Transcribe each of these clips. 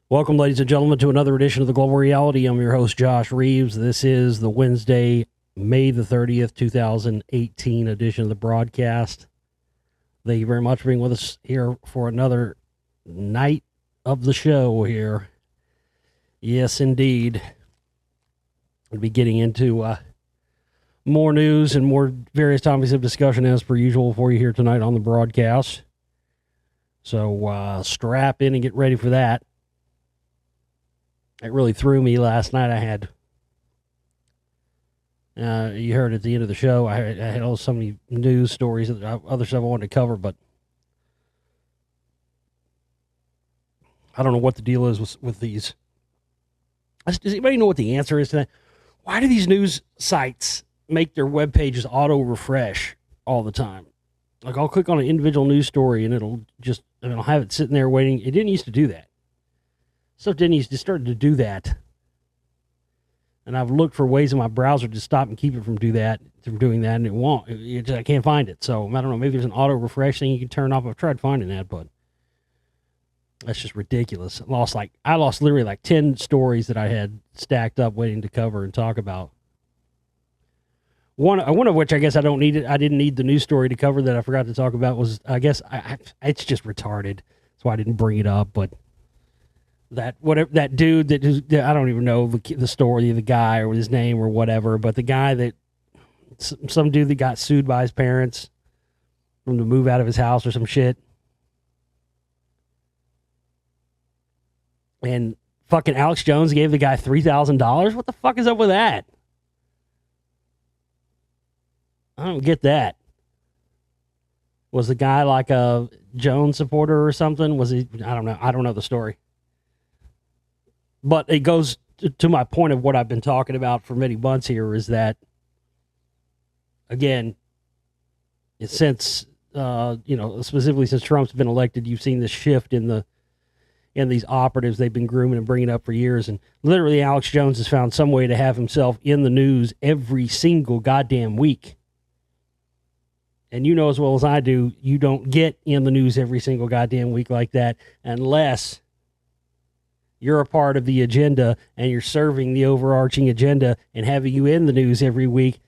Welcome, ladies and gentlemen, to another edition of the Global Reality. I'm your host, Josh Reeves. This is the Wednesday, May the 30th, 2018 edition of the broadcast. Thank you very much for being with us here for another night of the show here. Yes, indeed. We'll be getting into more news and more various topics of discussion as per usual for you here tonight on the broadcast. So strap in and get ready for that. It really threw me last night. I had, you heard at the end of the show, I had so many news stories, other stuff I wanted to cover, but I don't know what the deal is with these. Does anybody know what the answer is to that? Why do these news sites make their web pages auto-refresh all the time? Like, I'll click on an individual news story and it'll have it sitting there waiting. It didn't used to do that. Stuff didn't used to start to do that. And I've looked for ways in my browser to stop and keep it from doing that, and it won't. I can't find it. So, I don't know, maybe there's an auto-refresh thing you can turn off. I've tried finding that, but that's just ridiculous. I lost literally like 10 stories that I had stacked up waiting to cover and talk about. One of which I guess I don't need it. I didn't need the news story to cover that I forgot to talk about was, I guess, it's just retarded. That's why I didn't bring it up, but that dude that I don't even know the story of the guy or his name or whatever, but the guy that some dude that got sued by his parents from to move out of his house or some shit, and fucking Alex Jones gave the guy $3,000. What the fuck is up with that? I don't get that. Was the guy like a Jones supporter or something? Was he? I don't know. I don't know the story. But it goes to my point of what I've been talking about for many months here is that, again, since, specifically since Trump's been elected, you've seen this shift in these operatives they've been grooming and bringing up for years. And literally Alex Jones has found some way to have himself in the news every single goddamn week. And you know as well as I do, you don't get in the news every single goddamn week like that unless you're a part of the agenda and you're serving the overarching agenda, and having you in the news every week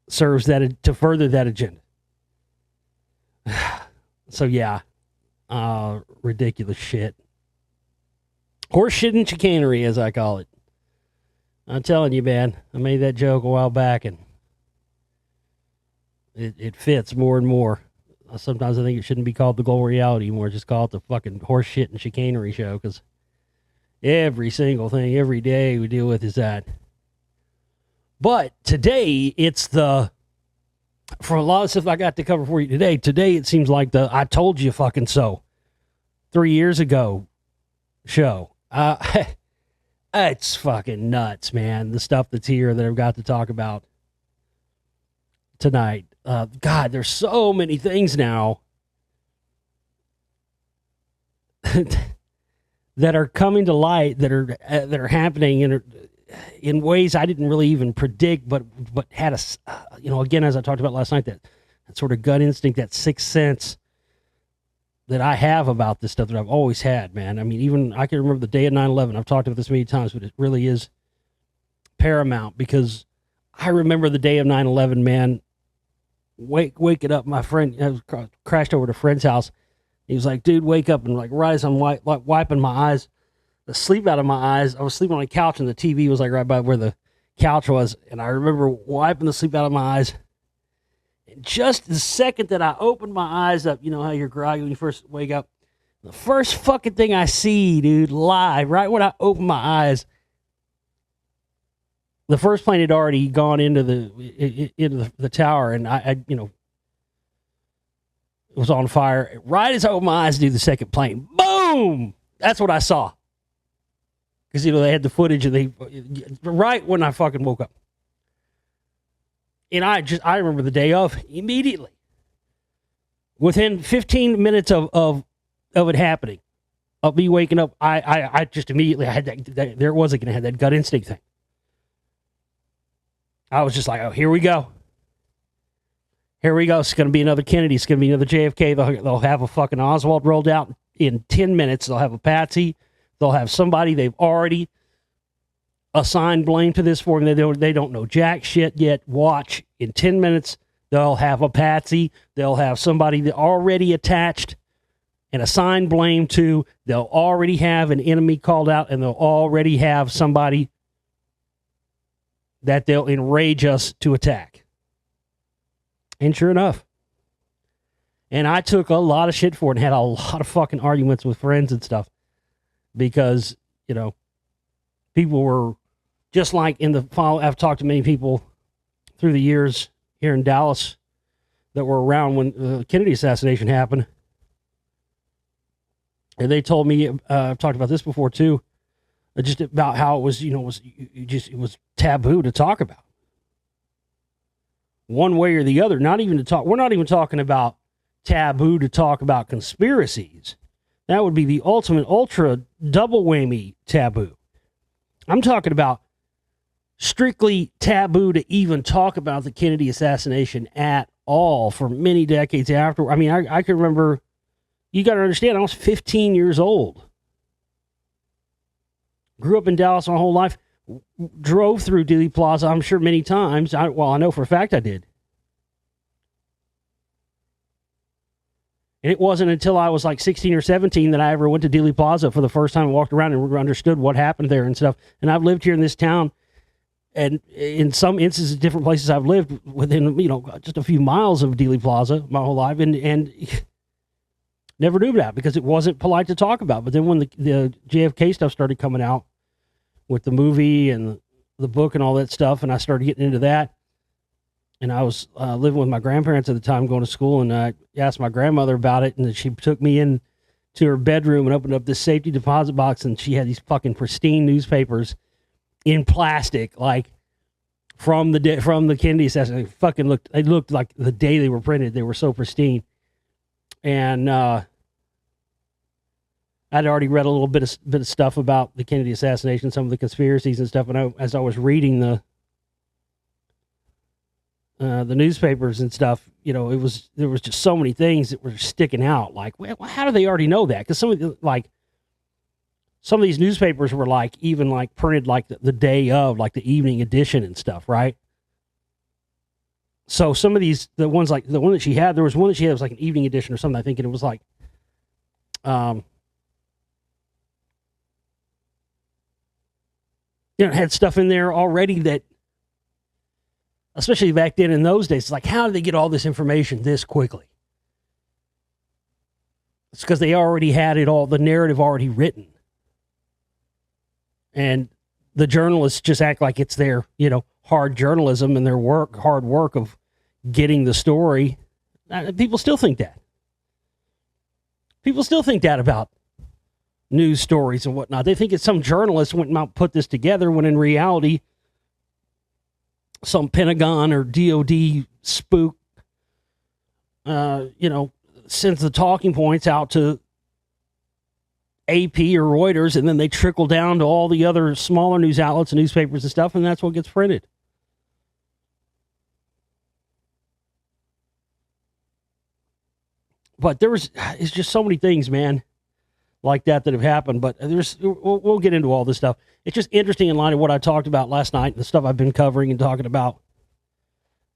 serves that to further that agenda. So yeah, ridiculous shit. Horse shit and chicanery, as I call it. I'm telling you, man, I made that joke a while back and it fits more and more. Sometimes I think it shouldn't be called the Global Reality anymore. Just call it the fucking horse shit and chicanery show, because every single thing, every day we deal with is that. But today, for a lot of stuff I got to cover for you today it seems like the I told you fucking so 3 years ago show. It's fucking nuts, man. The stuff that's here that I've got to talk about tonight. God, there's so many things now that are coming to light, that are happening in ways I didn't really even predict, but had again, as I talked about last night, that sort of gut instinct, that sixth sense that I have about this stuff that I've always had, man. I mean, even I can remember the day of 9/11. I've talked about this many times, but it really is paramount, because I remember the day of 9/11, man. Waking up, my friend crashed over to a friend's house. He was like, dude, wake up. And like, right as I'm wiping my eyes, the sleep out of my eyes, I was sleeping on a couch and the TV was like right by where the couch was. And I remember wiping the sleep out of my eyes. And just the second that I opened my eyes up, you know how you're groggy when you first wake up? The first fucking thing I see, dude, live, right when I open my eyes, the first plane had already gone into the tower, and I it was on fire. Right as I opened my eyes to do the second plane, boom! That's what I saw. Because they had the footage, and right when I fucking woke up, and I remember the day of immediately, within 15 minutes of it happening, of me waking up, I just immediately had that there it was again. I had that gut instinct thing. I was just like, oh, here we go. Here we go. It's going to be another Kennedy. It's going to be another JFK. They'll have a fucking Oswald rolled out in 10 minutes. They'll have a Patsy. They'll have somebody they've already assigned blame to this for, and they don't know jack shit yet. Watch, in 10 minutes, they'll have a patsy. They'll have somebody that already attached and assigned blame to. They'll already have an enemy called out, and they'll already have somebody that they'll enrage us to attack. And sure enough. And I took a lot of shit for it and had a lot of fucking arguments with friends and stuff because, people were just like in the fall. I've talked to many people through the years here in Dallas that were around when the Kennedy assassination happened. And they told me, I've talked about this before too, just about how it was, it was taboo to talk about. One way or the other, not even to talk. We're not even talking about taboo to talk about conspiracies. That would be the ultimate ultra double whammy taboo. I'm talking about strictly taboo to even talk about the Kennedy assassination at all for many decades after. I mean, I can remember, you got to understand, I was 15 years old. Grew up in Dallas my whole life. Drove through Dealey Plaza, I'm sure, many times. I know for a fact I did. And it wasn't until I was like 16 or 17 that I ever went to Dealey Plaza for the first time and walked around and understood what happened there and stuff. And I've lived here in this town, and in some instances, different places I've lived within, just a few miles of Dealey Plaza my whole life, and never knew that because it wasn't polite to talk about. But then when the JFK stuff started coming out with the movie and the book and all that stuff, and I started getting into that, and I was living with my grandparents at the time, going to school, and I asked my grandmother about it, and she took me in to her bedroom and opened up this safety deposit box, and she had these fucking pristine newspapers in plastic, like from the Kennedy assassination. They looked like the day they were printed. They were so pristine. And I'd already read a little bit of stuff about the Kennedy assassination, some of the conspiracies and stuff. And as I was reading the newspapers and stuff, there was just so many things that were sticking out. Like, well, how do they already know that? Because some of these newspapers were even printed the day of, like the evening edition and stuff, right? So some of these, the ones like the one that she had, there was one that she had was like an evening edition or something, I think, and it was like, it had stuff in there already that, especially back then in those days, it's like, how did they get all this information this quickly? It's because they already had it all, the narrative already written. And the journalists just act like it's their, hard journalism and their hard work of getting the story. People still think that. People still think that about news stories and whatnot. They think it's some journalist went and put this together, when in reality, some Pentagon or DOD spook, sends the talking points out to AP or Reuters, and then they trickle down to all the other smaller news outlets and newspapers and stuff, and that's what gets printed. But it's just so many things, man, like that have happened. But we'll get into all this stuff. It's just interesting in line of what I talked about last night, and the stuff I've been covering and talking about,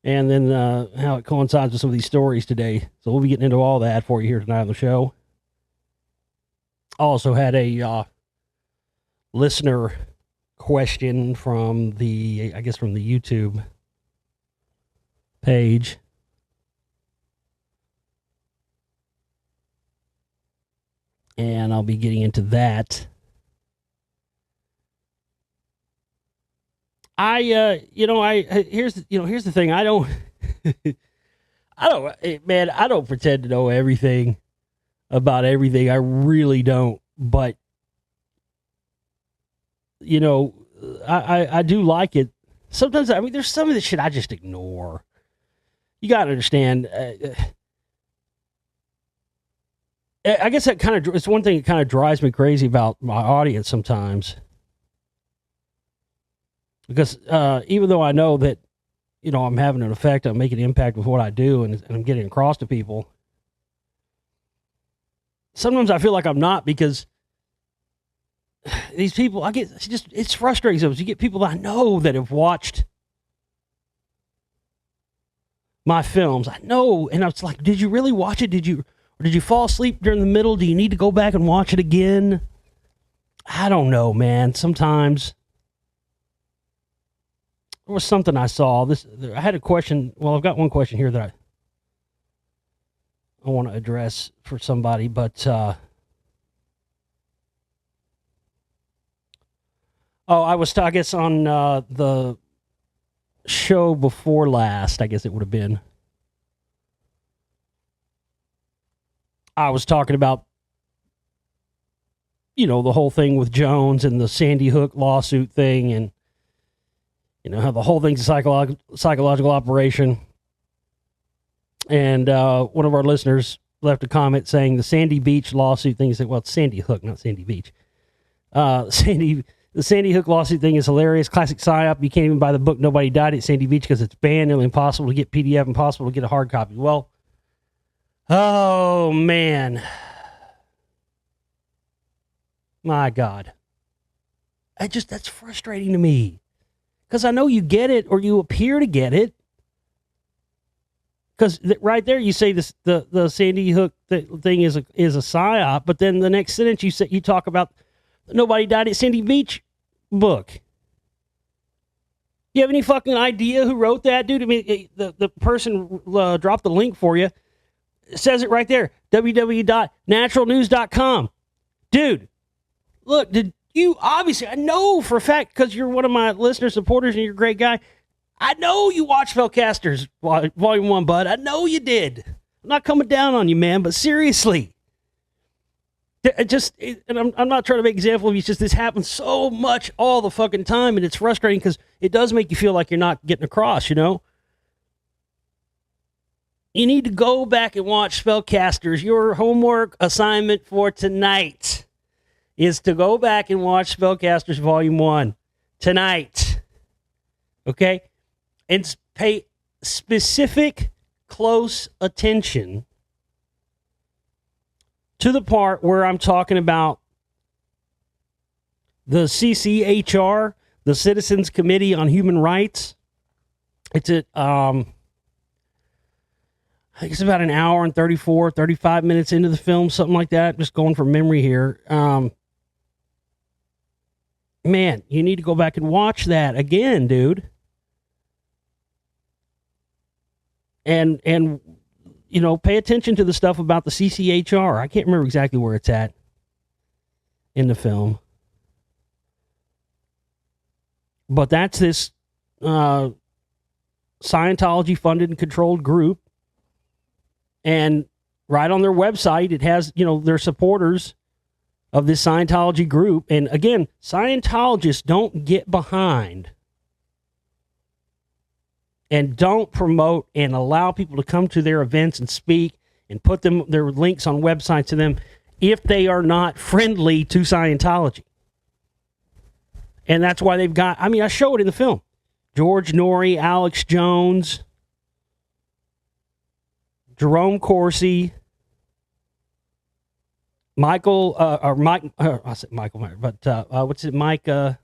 and then how it coincides with some of these stories today. So we'll be getting into all that for you here tonight on the show. Also had a listener question from the YouTube page. And I'll be getting into that. Here's the thing. I don't pretend to know everything about everything. I really don't. But, I do like it. Sometimes, there's some of the shit I just ignore. You got to understand. I guess it's one thing that kind of drives me crazy about my audience sometimes. Because even though I know that, I'm having an effect, I'm making an impact with what I do, and I'm getting across to people, sometimes I feel like I'm not, because these people, it's frustrating. So you get people that I know that have watched my films. I know, and I was like, did you really watch it? Did you fall asleep during the middle? Do you need to go back and watch it again? I don't know, man. Sometimes there was something I saw. I had a question. Well, I've got one question here that I want to address for somebody, but I was, I guess, on the show before last, I guess it would have been. I was talking about, the whole thing with Jones and the Sandy Hook lawsuit thing, and, how the whole thing's a psychological operation. And one of our listeners left a comment saying the Sandy Beach lawsuit thing is, well, it's Sandy Hook, not Sandy Beach. The Sandy Hook lawsuit thing is hilarious. Classic psyop. You can't even buy the book Nobody Died at Sandy Beach because it's banned. Nearly impossible to get PDF, impossible to get a hard copy. Well, oh, man. My God. That's frustrating to me. Because I know you get it, or you appear to get it. Because right there you say this, the Sandy Hook thing is a psyop, but then the next sentence you talk about Nobody Died at Sandy Beach book. You have any fucking idea who wrote that, dude? I mean, the person dropped the link for you. It says it right there, www.naturalnews.com. Dude, look, I know for a fact, because you're one of my listener supporters and you're a great guy, I know you watched Spellcasters Volume 1, bud. I know you did. I'm not coming down on you, man, but seriously. And I'm not trying to make an example of you, it's just this happens so much all the fucking time, and it's frustrating because it does make you feel like you're not getting across, You need to go back and watch Spellcasters. Your homework assignment for tonight is to go back and watch Spellcasters Volume 1 tonight. Okay? And pay specific, close attention to the part where I'm talking about the CCHR, the Citizens Committee on Human Rights. It's at, I think it's about an hour and 35 minutes into the film, something like that. Just going from memory here. Man, you need to go back and watch that again, dude. And pay attention to the stuff about the CCHR. I can't remember exactly where it's at in the film. But that's this Scientology funded and controlled group. And right on their website, it has, their supporters of this Scientology group. And again, Scientologists don't get behind and don't promote and allow people to come to their events and speak and put their links on websites to them if they are not friendly to Scientology. And that's why they've got, I show it in the film. George Norrie, Alex Jones, Jerome Corsi, Michael, I said Michael, but what's it, Mike, what's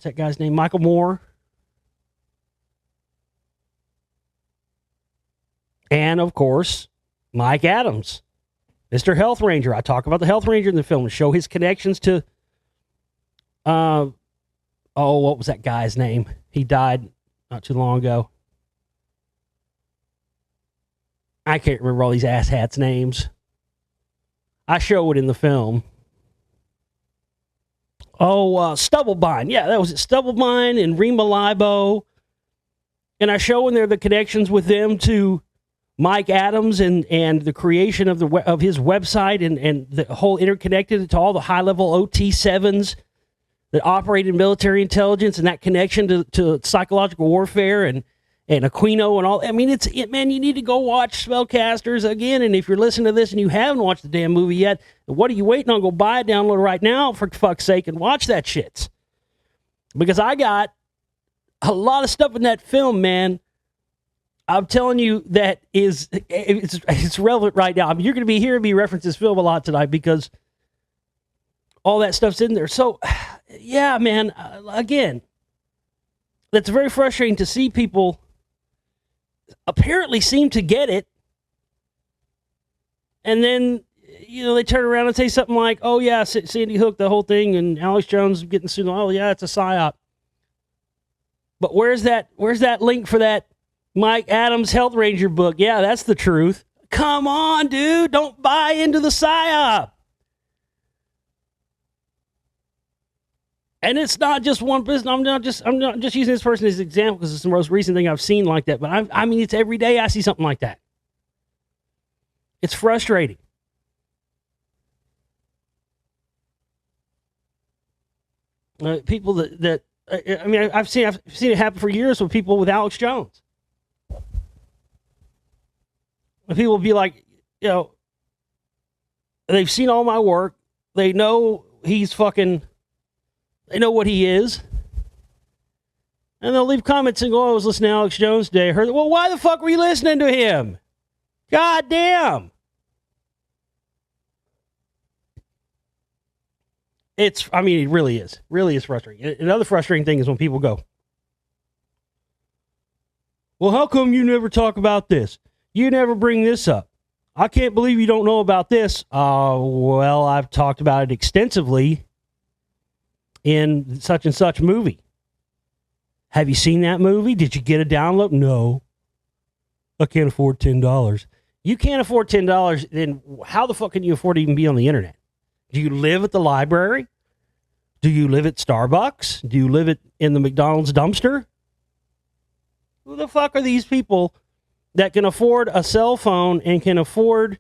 that guy's name? Michael Moore. And, of course, Mike Adams, Mr. Health Ranger. I talk about the Health Ranger in the film and show his connections to, what was that guy's name? He died not too long ago. I can't remember all these asshats' names. I show it in the film. Stubblebine. Yeah, that was it. Stubblebine and Rima Libo. And I show in there the connections with them to Mike Adams and the creation of his website and the whole interconnected to all the high-level OT7s that operate in military intelligence and that connection to psychological warfare and Aquino and all. Man, you need to go watch Spellcasters again. And if you're listening to this and you haven't watched the damn movie yet, what are you waiting on? Go buy it, download it right now, for fuck's sake, and watch that shit. Because I got a lot of stuff in that film, man. I'm telling you that it's relevant right now. You're going to be hearing me reference this film a lot tonight because all that stuff's in there. So, yeah, man, again, that's very frustrating to see people apparently seem to get it. And then, they turn around and say something like, oh, yeah, Sandy Hook, the whole thing, and Alex Jones getting sued. Oh, yeah, it's a psyop. But where's that link for that Mike Adams Health Ranger book? Yeah, that's the truth. Come on, dude. Don't buy into the psyop. And it's not just one person. I'm not just using this person as an example because it's the most recent thing I've seen like that. But I mean, it's every day I see something like that. It's frustrating. People that I mean, I've seen it happen for years with people with Alex Jones. And people will be like, they've seen all my work. They know he's fucking. They know what he is. And they'll leave comments and go, I was listening to Alex Jones today. I heard, well, why the fuck were you listening to him? God damn. It really is. Really is frustrating. Another frustrating thing is when people go, well, how come you never talk about this? You never bring this up. I can't believe you don't know about this. Well, I've talked about it extensively in such and such movie. Have you seen that movie? Did you get a download? No. I can't afford $10. You can't afford $10, then how the fuck can you afford to even be on the internet? Do you live at the library? Do you live at Starbucks? Do you live in the McDonald's dumpster? Who the fuck are these people that can afford a cell phone and can afford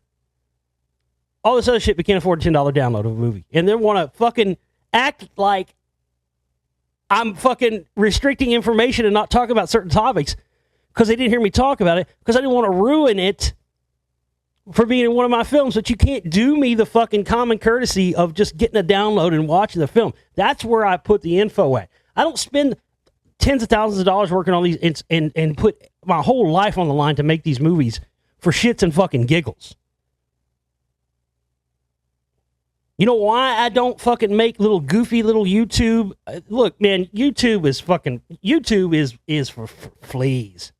all this other shit but can't afford a $10 download of a movie? And then want to fucking act like I'm fucking restricting information and not talking about certain topics because they didn't hear me talk about it because I didn't want to ruin it for being in one of my films. But you can't do me the fucking common courtesy of just getting a download and watching the film. That's where I put the info at. I don't spend tens of thousands of dollars working on these and put my whole life on the line to make these movies for shits and fucking giggles. You know why I don't fucking make little goofy little YouTube? Look, man, YouTube is for fleas.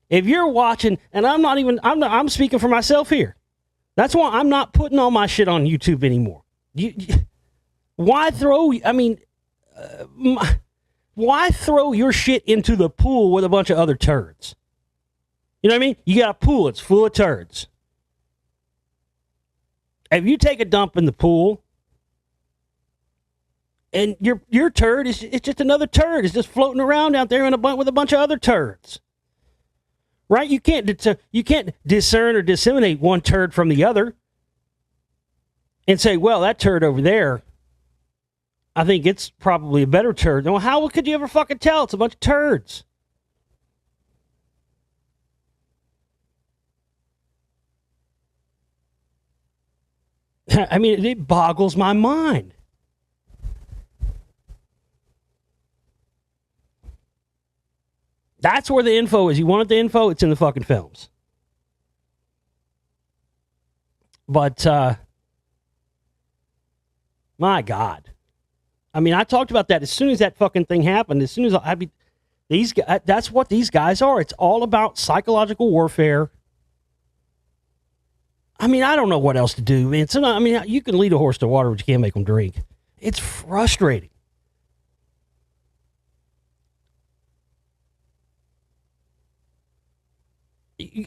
If you're watching, and I'm speaking for myself here. That's why I'm not putting all my shit on YouTube anymore. Why throw your shit into the pool with a bunch of other turds? You know what I mean? You got a pool, it's full of turds. If you take a dump in the pool and your turd is just another turd, it's just floating around out there with a bunch of other turds. Right? You can't discern or disseminate one turd from the other and say, well, that turd over there, I think it's probably a better turd. Well, how could you ever fucking tell? It's a bunch of turds. I mean, it boggles my mind. That's where the info is. You wanted the info, it's in the fucking films. But, my God. I mean, I talked about that as soon as that fucking thing happened. As soon as these guys, that's what these guys are. It's all about psychological warfare. I mean, I don't know what else to do, man. You can lead a horse to water, but you can't make them drink. It's frustrating.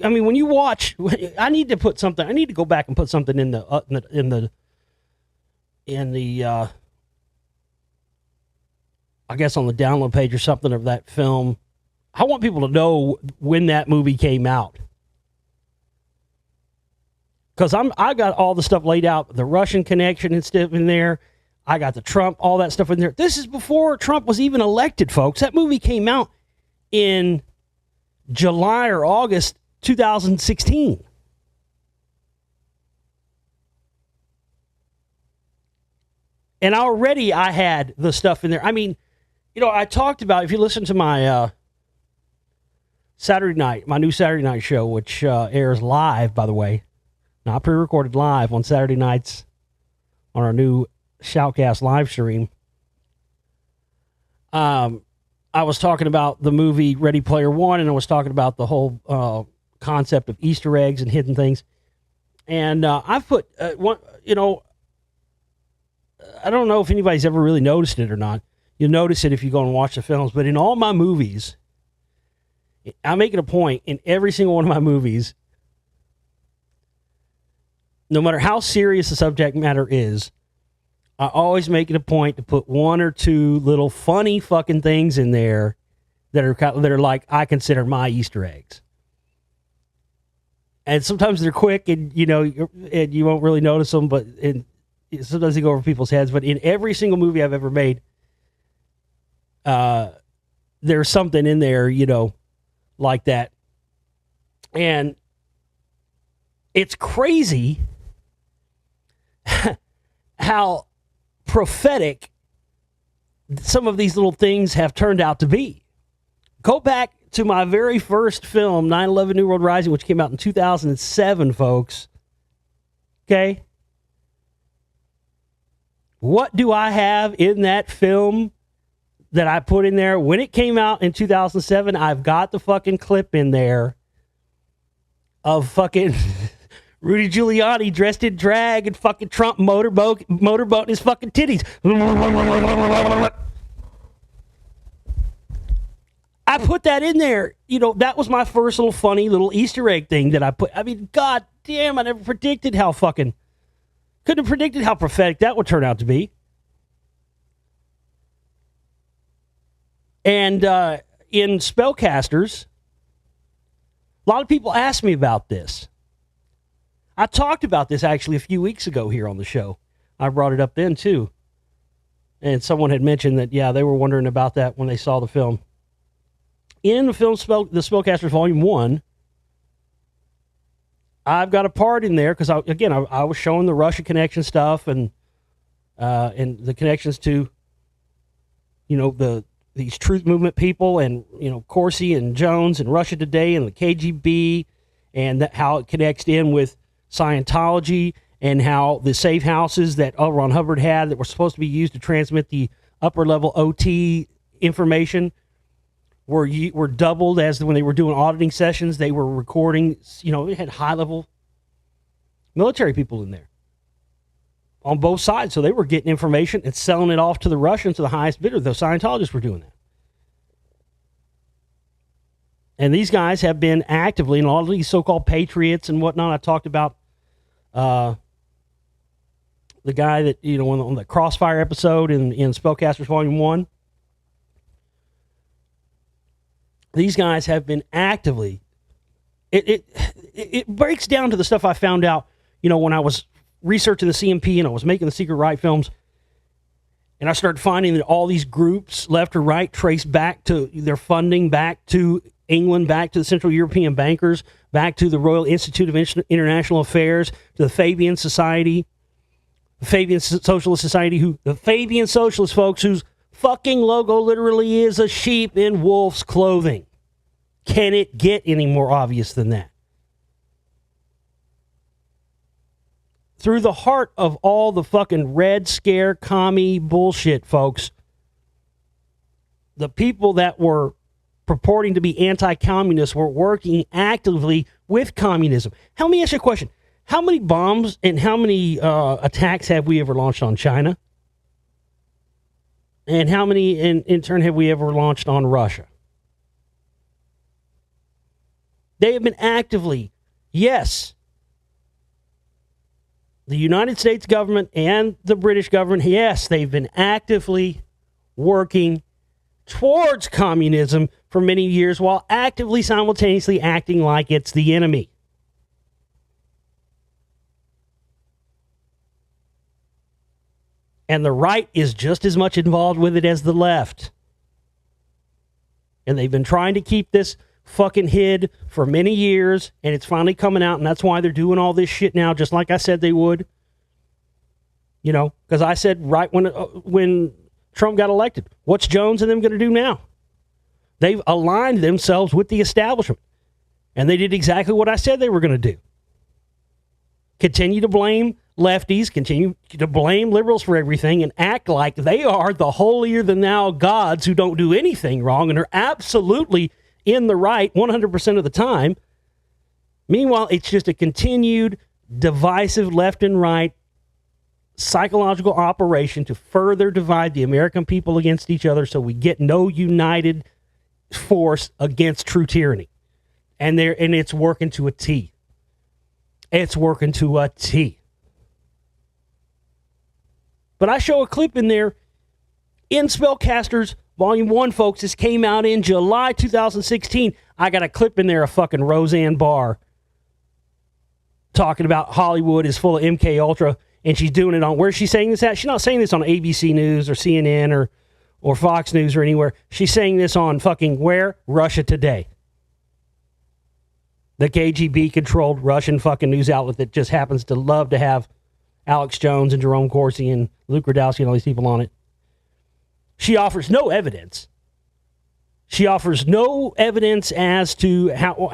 I mean, when you watch, I need to go back and put something in the I guess on the download page or something of that film. I want people to know when that movie came out. Because I got all the stuff laid out, the Russian connection and stuff in there. I got the Trump, all that stuff in there. This is before Trump was even elected, folks. That movie came out in July or August 2016. And already I had the stuff in there. I mean, I talked about, if you listen to my my new Saturday night show, which airs live, by the way, not pre-recorded, live on Saturday nights on our new Shoutcast live stream, I was talking about the movie Ready Player One, and I was talking about the whole concept of Easter eggs and hidden things. And I've put one, I don't know if anybody's ever really noticed it or not. You'll notice it if you go and watch the films. But in all my movies, I make it a point in every single one of my movies, no matter how serious the subject matter is, I always make it a point to put one or two little funny fucking things in there that are like I consider my Easter eggs. And sometimes they're quick, and and you won't really notice them, but sometimes they go over people's heads. But in every single movie I've ever made, there's something in there, like that. And it's crazy how prophetic some of these little things have turned out to be. Go back to my very first film, 9/11 New World Rising, which came out in 2007, folks. Okay? What do I have in that film that I put in there? When it came out in 2007, I've got the fucking clip in there of fucking Rudy Giuliani dressed in drag and fucking Trump motorboating his fucking titties. I put that in there. That was my first little funny little Easter egg thing that I put. I mean, god damn, I never predicted couldn't have predicted how prophetic that would turn out to be. And in Spellcasters, a lot of people ask me about this. I talked about this actually a few weeks ago here on the show. I brought it up then too. And someone had mentioned that, yeah, they were wondering about that when they saw the film. In the film, the Spellcasters Volume 1, I've got a part in there because, I was showing the Russia connection stuff and the connections to, these truth movement people and, Corsi and Jones and Russia Today and the KGB and how it connects in with Scientology and how the safe houses that L. Ron Hubbard had that were supposed to be used to transmit the upper level OT information were doubled as when they were doing auditing sessions. They were recording, they had high level military people in there on both sides. So they were getting information and selling it off to the Russians to the highest bidder. The Scientologists were doing that. And these guys have been actively, and all of these so-called patriots and whatnot. I talked about the guy that, on the Crossfire episode in Spellcasters Volume 1. These guys have been actively, it breaks down to the stuff I found out, when I was researching the CMP and I was making the Secret Right films. And I started finding that all these groups, left or right, trace back to their funding, back to England, back to the Central European bankers, back to the Royal Institute of International Affairs, to the Fabian Society, the Fabian Socialist Society, the Fabian Socialist folks whose fucking logo literally is a sheep in wolf's clothing. Can it get any more obvious than that? Through the heart of all the fucking Red Scare commie bullshit, folks, the people that were purporting to be anti-communists were working actively with communism. Let me ask you a question. How many bombs and how many attacks have we ever launched on China? And how many, in turn, have we ever launched on Russia? They have been actively, yes, the United States government and the British government, yes, they've been actively working towards communism for many years while actively simultaneously acting like it's the enemy. And the right is just as much involved with it as the left. And they've been trying to keep this fucking hid for many years, and it's finally coming out, and that's why they're doing all this shit now, just like I said they would. Because I said right when Trump got elected, what's Jones and them going to do now? They've aligned themselves with the establishment, and they did exactly what I said they were going to do. Continue to blame lefties continue to blame liberals for everything and act like they are the holier-than-thou gods who don't do anything wrong and are absolutely in the right 100% of the time. Meanwhile, it's just a continued divisive left and right psychological operation to further divide the American people against each other so we get no united force against true tyranny. And it's working to a T. It's working to a T. But I show a clip in there in Spellcasters Volume 1, folks. This came out in July 2016. I got a clip in there of fucking Roseanne Barr talking about Hollywood is full of MK Ultra, and she's doing it on, where's she saying this at? She's not saying this on ABC News or CNN or Fox News or anywhere. She's saying this on fucking where? Russia Today. The KGB-controlled Russian fucking news outlet that just happens to love to have Alex Jones and Jerome Corsi and Luke Rudowski and all these people on it. She offers no evidence. She offers no evidence as to how,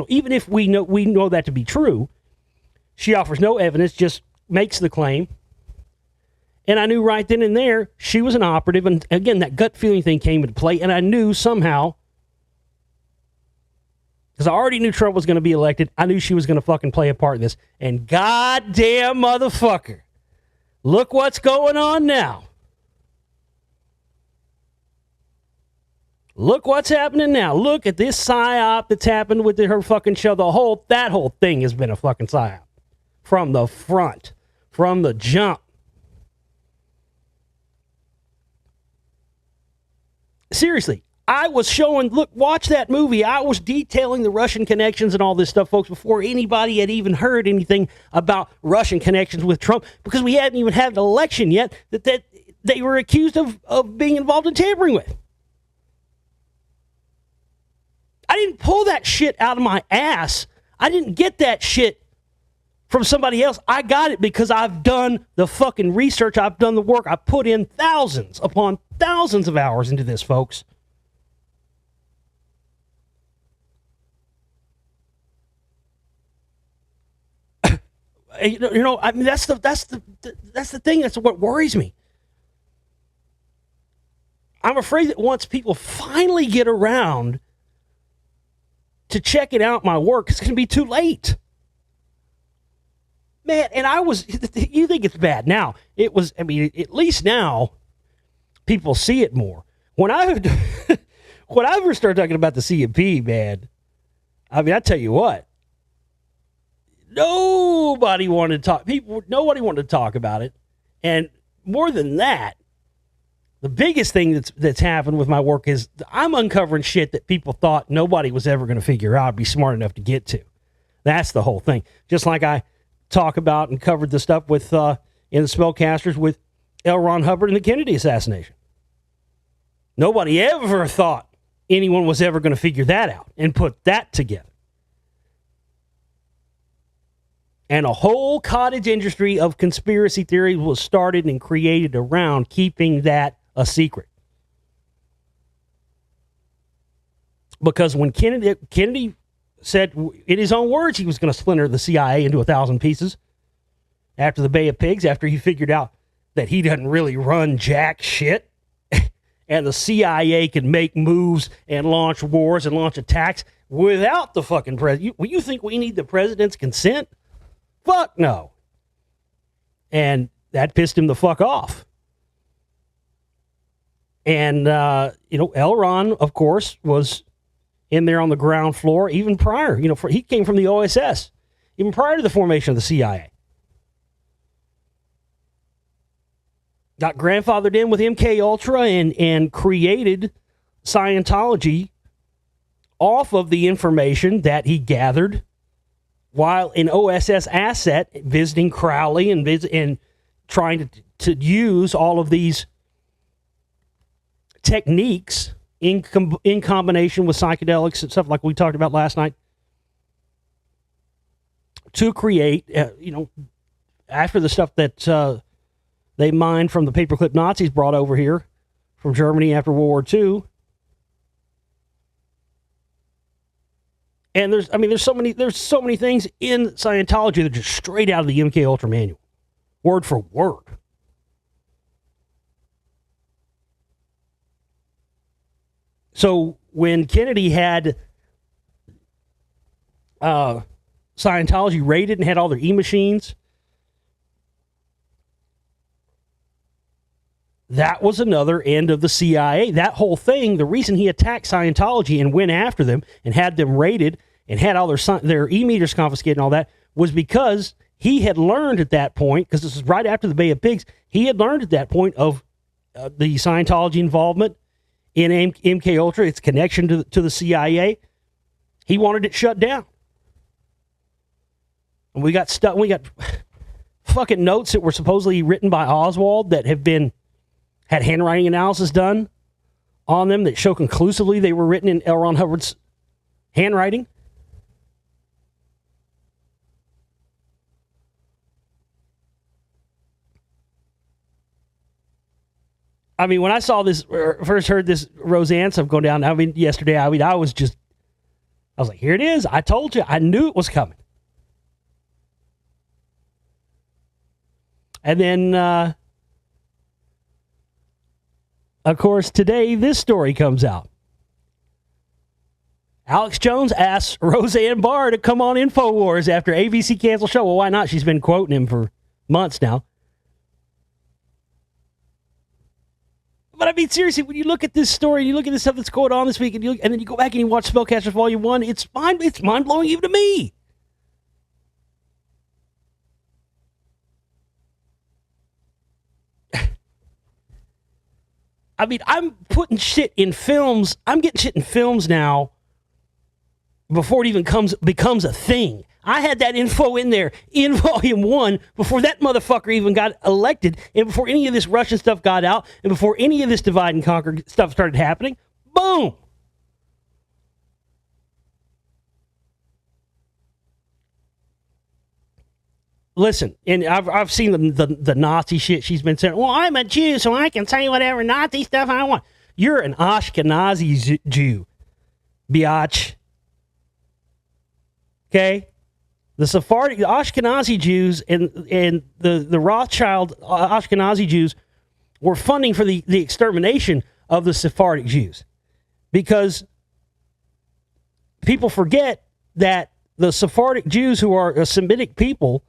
even if we know that to be true, she offers no evidence, just makes the claim. And I knew right then and there she was an operative. And again, that gut feeling thing came into play. And I knew somehow, because I already knew Trump was going to be elected, I knew she was going to fucking play a part in this. And goddamn motherfucker, look what's going on now. Look what's happening now. Look at this psyop that's happened with her fucking show. That whole thing has been a fucking psyop. From the front. From the jump. Seriously, I was showing, look, watch that movie. I was detailing the Russian connections and all this stuff, folks, before anybody had even heard anything about Russian connections with Trump, because we hadn't even had an election yet that they were accused of being involved in tampering with. I didn't pull that shit out of my ass. I didn't get that shit from somebody else. I got it because I've done the fucking research. I've done the work. I've put in thousands upon thousands of hours into this, folks. I mean, that's the thing. That's what worries me. I'm afraid that once people finally get around to checking out my work, it's going to be too late. Man, and you think it's bad. Now, at least now, people see it more. When I first started talking about the CMP, man, I mean, I tell you what, nobody wanted to talk about it. And more than that, the biggest thing that's happened with my work is I'm uncovering shit that people thought nobody was ever going to figure out, be smart enough to get to. That's the whole thing. Just like I talk about and covered the stuff with in the Spellcasters with L. Ron Hubbard and the Kennedy assassination. Nobody ever thought anyone was ever going to figure that out and put that together. And a whole cottage industry of conspiracy theories was started and created around keeping that a secret. Because when Kennedy said in his own words he was going to splinter the CIA into 1,000 pieces after the Bay of Pigs, after he figured out that he doesn't really run jack shit and the CIA can make moves and launch wars and launch attacks without the fucking president. You think we need the president's consent? Fuck no. And that pissed him the fuck off. And, L. Ron, of course, was in there on the ground floor even prior. He came from the OSS, even prior to the formation of the CIA. Got grandfathered in with MK Ultra and created Scientology off of the information that he gathered while in OSS asset visiting Crowley and trying to use all of these techniques in combination with psychedelics and stuff like we talked about last night to create, after the stuff that they mined from the paperclip Nazis brought over here from Germany after World War II. And there's so many things in Scientology that are just straight out of the MK Ultra manual. word for word. So when Kennedy had Scientology raided and had all their e-machines, that was another end of the CIA. That whole thing, the reason he attacked Scientology and went after them and had them raided and had all their e-meters confiscated and all that, was because he had learned at that point, because this is right after the Bay of Pigs, he had learned at that point of the Scientology involvement in MK Ultra, its connection to the CIA. He wanted it shut down. And we got fucking notes that were supposedly written by Oswald that had handwriting analysis done on them that show conclusively they were written in L. Ron Hubbard's handwriting. I mean, when I saw this, first heard this Roseanne stuff going down, yesterday, I was like, here it is. I told you. I knew it was coming. And then, of course, today this story comes out. Alex Jones asks Roseanne Barr to come on InfoWars after ABC canceled show. Well, why not? She's been quoting him for months now. But I mean, seriously, when you look at this story, you look at the stuff that's going on this week, and then you go back and you watch Spellcasters Volume 1, it's mind-blowing even to me. I mean, I'm putting shit in films. I'm getting shit in films now before it even becomes a thing. I had that info in there in Volume 1 before that motherfucker even got elected, and before any of this Russian stuff got out, and before any of this divide and conquer stuff started happening. Boom! Listen, and I've seen the Nazi shit she's been saying. Well, I'm a Jew, so I can say whatever Nazi stuff I want. You're an Ashkenazi Jew, biatch. Okay? The Sephardic, the Ashkenazi Jews and the Rothschild Ashkenazi Jews were funding for the extermination of the Sephardic Jews. Because people forget that the Sephardic Jews, who are a Semitic people,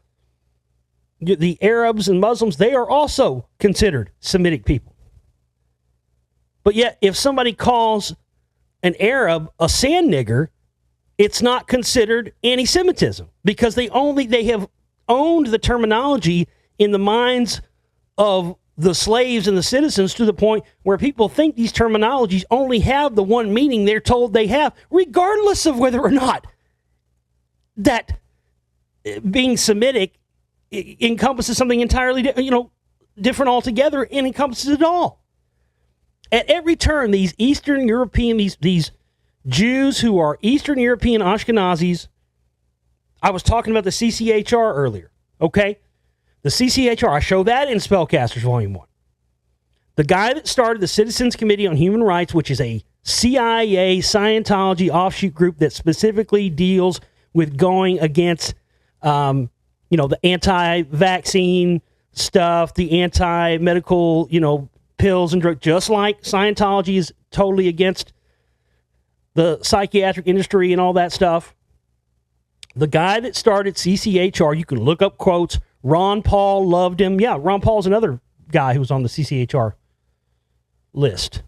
the Arabs and Muslims, they are also considered Semitic people. But yet, if somebody calls an Arab a sand nigger, it's not considered anti-Semitism, because they have owned the terminology in the minds of the slaves and the citizens to the point where people think these terminologies only have the one meaning they're told they have, regardless of whether or not that being Semitic encompasses something entirely different altogether, and encompasses it all. At every turn, these Eastern European, these Jews who are Eastern European Ashkenazis, I was talking about the CCHR earlier, okay? The CCHR, I show that in Spellcasters Volume 1. The guy that started the Citizens Committee on Human Rights, which is a CIA Scientology offshoot group that specifically deals with going against the anti-vaccine stuff, the anti-medical, pills and drugs, just like Scientology is totally against the psychiatric industry and all that stuff. The guy that started CCHR, you can look up quotes, Ron Paul loved him. Yeah, Ron Paul's another guy who was on the CCHR list.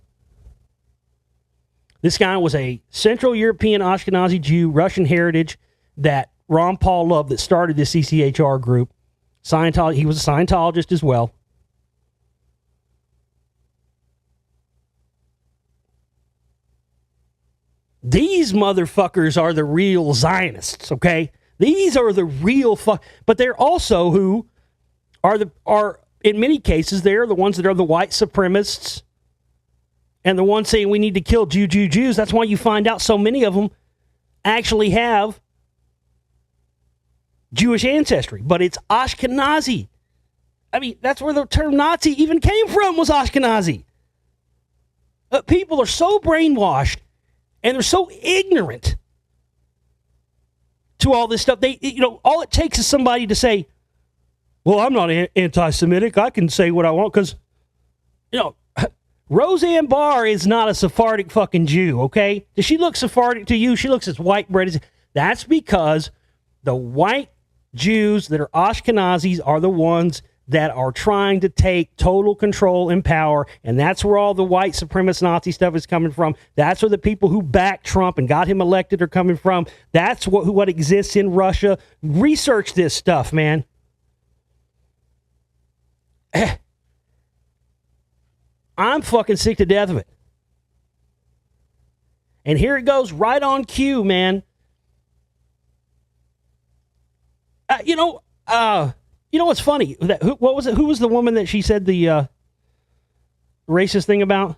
This guy was a Central European Ashkenazi Jew, Russian heritage, that Ron Paul loved, that started the CCHR group. Scientology, he was a Scientologist as well. These motherfuckers are the real Zionists, okay? These are the real but they're also who are in many cases, they're the ones that are the white supremacists and the ones saying we need to kill Jews. That's why you find out so many of them actually have Jewish ancestry, but it's Ashkenazi. I mean, that's where the term Nazi even came from, was Ashkenazi. People are so brainwashed and they're so ignorant to all this stuff. All it takes is somebody to say, well, I'm not anti-Semitic. I can say what I want because, you know, Roseanne Barr is not a Sephardic fucking Jew, okay? Does she look Sephardic to you? She looks as white bread. That's because the white Jews that are Ashkenazis are the ones that are trying to take total control and power, and that's where all the white supremacist Nazi stuff is coming from. That's where the people who backed Trump and got him elected are coming from. That's what exists in Russia. Research this stuff, man. I'm fucking sick to death of it. And here it goes right on cue, man. You know what's funny? What was it? Who was the woman that she said the racist thing about?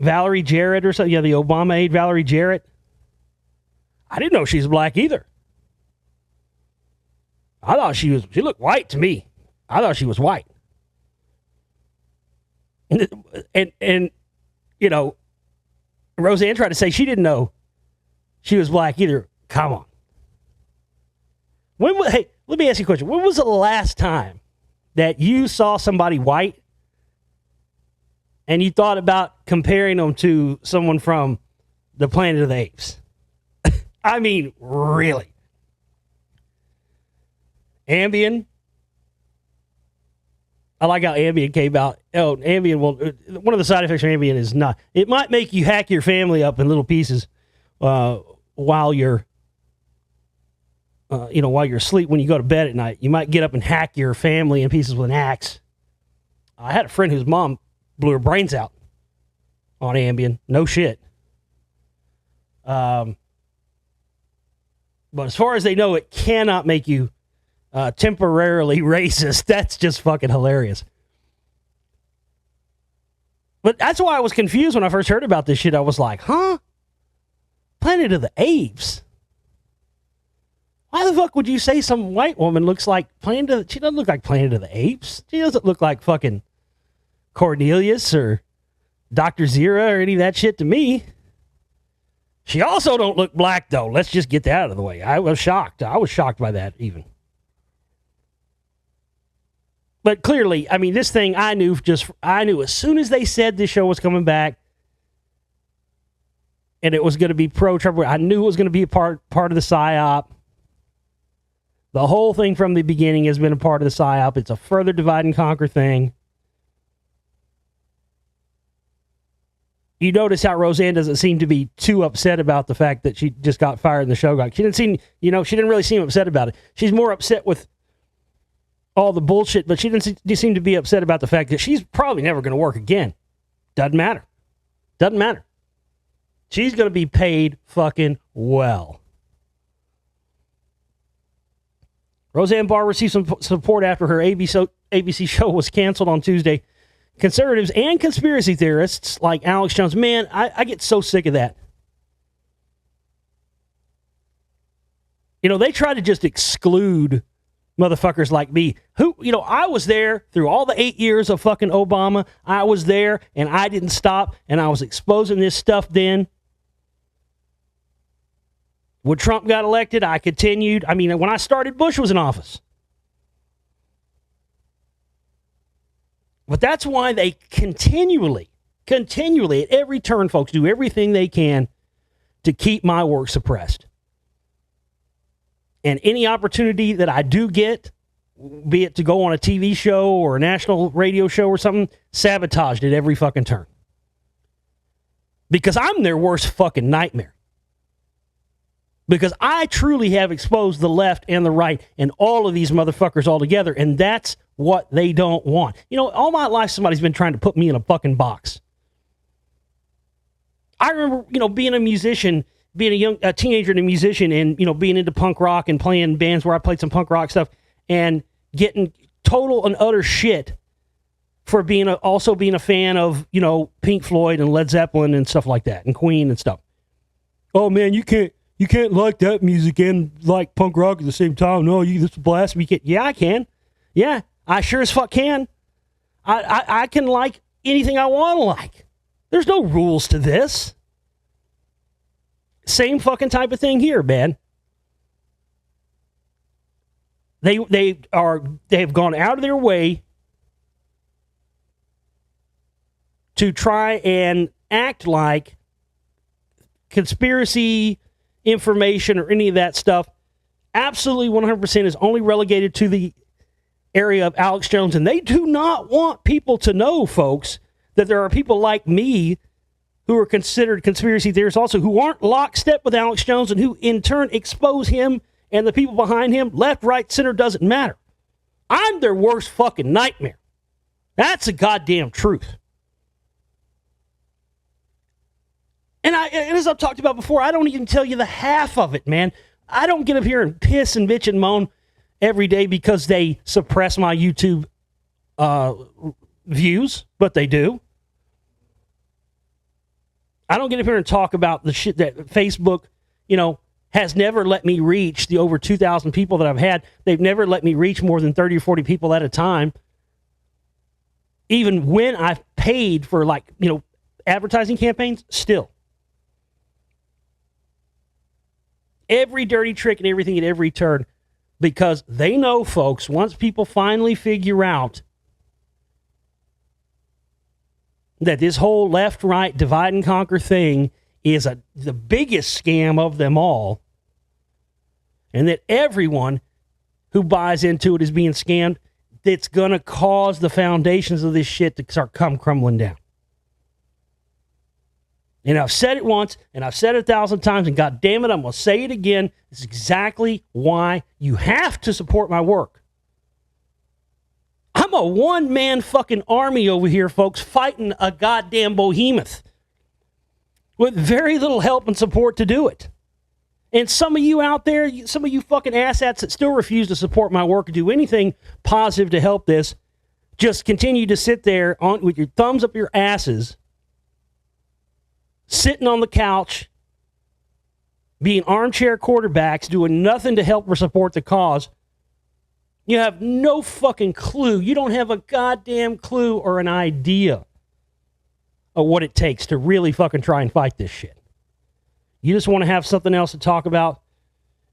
Valerie Jarrett or something? Yeah, the Obama aide, Valerie Jarrett. I didn't know she was black either. I thought she looked white to me. I thought she was white. And you know, Roseanne tried to say she didn't know she was black either. Come on. Hey, let me ask you a question. When was the last time that you saw somebody white and you thought about comparing them to someone from the Planet of the Apes? I mean, really. Ambien. I like how Ambien came out. Oh, Ambien, well, one of the side effects of Ambien is not. It might make you hack your family up in little pieces while you're asleep when you go to bed at night. You might get up and hack your family in pieces with an axe. I had a friend whose mom blew her brains out on Ambien. No shit. But as far as they know, it cannot make you temporarily racist. That's just fucking hilarious. But that's why I was confused when I first heard about this shit. I was like, huh? Planet of the Apes? Why the fuck would you say some white woman looks like she doesn't look like Planet of the Apes. She doesn't look like fucking Cornelius or Dr. Zira or any of that shit to me. She also don't look black, though. Let's just get that out of the way. I was shocked. I was shocked by that, even. But clearly, I mean, this thing, I knew as soon as they said this show was coming back and it was going to be pro-Trump, I knew it was going to be a part of the PSYOP. The whole thing from the beginning has been a part of the PSYOP. It's a further divide and conquer thing. You notice how Roseanne doesn't seem to be too upset about the fact that she just got fired and the show got... She didn't really seem upset about it. She's more upset with all the bullshit, but she didn't seem to be upset about the fact that she's probably never going to work again. Doesn't matter. Doesn't matter. She's going to be paid fucking well. Roseanne Barr received some support after her ABC show was canceled on Tuesday. Conservatives and conspiracy theorists like Alex Jones, man, I get so sick of that. You know, they try to just exclude motherfuckers like me. I was there through all the 8 years of fucking Obama. I was there and I didn't stop and I was exposing this stuff then. When Trump got elected, I continued. I mean, when I started, Bush was in office. But that's why they continually, at every turn, folks, do everything they can to keep my work suppressed. And any opportunity that I do get, be it to go on a TV show or a national radio show or something, sabotaged at every fucking turn. Because I'm their worst fucking nightmare. Because I truly have exposed the left and the right and all of these motherfuckers all together, and that's what they don't want. You know, all my life somebody's been trying to put me in a fucking box. I remember, being a musician, being a teenager and a musician, and, being into punk rock and playing bands where I played some punk rock stuff and getting total and utter shit for also being a fan of, Pink Floyd and Led Zeppelin and stuff like that, and Queen and stuff. Oh man, you can't like that music and like punk rock at the same time. No, this is blasphemy. Yeah, I can. Yeah, I sure as fuck can. I can like anything I want to like. There's no rules to this. Same fucking type of thing here, man. They have gone out of their way to try and act like conspiracy information or any of that stuff absolutely 100% is only relegated to the area of Alex Jones. And they do not want people to know, folks, that there are people like me who are considered conspiracy theorists also, who aren't lockstep with Alex Jones and who in turn expose him and the people behind him. Left, right, center, doesn't matter. I'm their worst fucking nightmare. That's the goddamn truth. And as I've talked about before, I don't even tell you the half of it, man. I don't get up here and piss and bitch and moan every day because they suppress my YouTube views, but they do. I don't get up here and talk about the shit that Facebook, has never let me reach the over 2,000 people that I've had. They've never let me reach more than 30 or 40 people at a time. Even when I've paid for advertising campaigns, still. Every dirty trick and everything at every turn, because they know, folks, once people finally figure out that this whole left-right divide and conquer thing is the biggest scam of them all, and that everyone who buys into it is being scammed, it's going to cause the foundations of this shit to start crumbling down. And I've said it once, and I've said it 1,000 times, and God damn it, I'm going to say it again. It's exactly why you have to support my work. I'm a one-man fucking army over here, folks, fighting a goddamn behemoth with very little help and support to do it. And some of you out there, some of you fucking asshats that still refuse to support my work or do anything positive to help this, just continue to sit there with your thumbs up your asses, sitting on the couch, being armchair quarterbacks, doing nothing to help or support the cause. You have no fucking clue. You don't have a goddamn clue or an idea of what it takes to really fucking try and fight this shit. You just want to have something else to talk about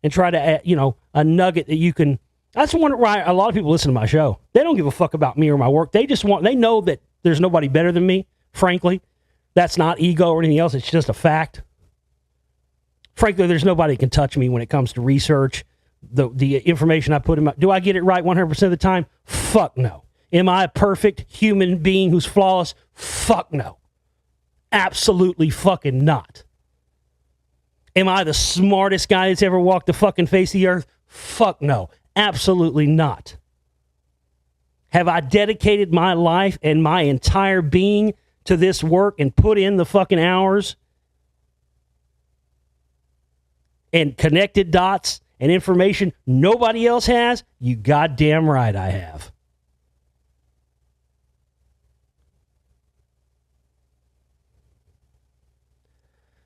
and try to, a nugget that you can. That's why a lot of people listen to my show. They don't give a fuck about me or my work. They know that there's nobody better than me, frankly. That's not ego or anything else. It's just a fact. Frankly, there's nobody that can touch me when it comes to research. The information I put in do I get it right 100% of the time? Fuck no. Am I a perfect human being who's flawless? Fuck no. Absolutely fucking not. Am I the smartest guy that's ever walked the fucking face of the earth? Fuck no. Absolutely not. Have I dedicated my life and my entire being to this work and put in the fucking hours and connected dots and information nobody else has? You goddamn right I have.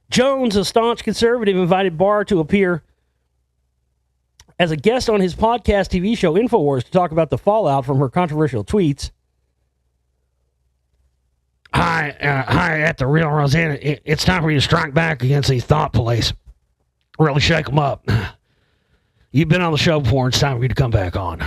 Jones, a staunch conservative, invited Barr to appear as a guest on his podcast TV show InfoWars to talk about the fallout from her controversial tweets. Hi, at the real Roseanne. It's time for you to strike back against these thought police. Really shake them up. You've been on the show before, and it's time for you to come back on.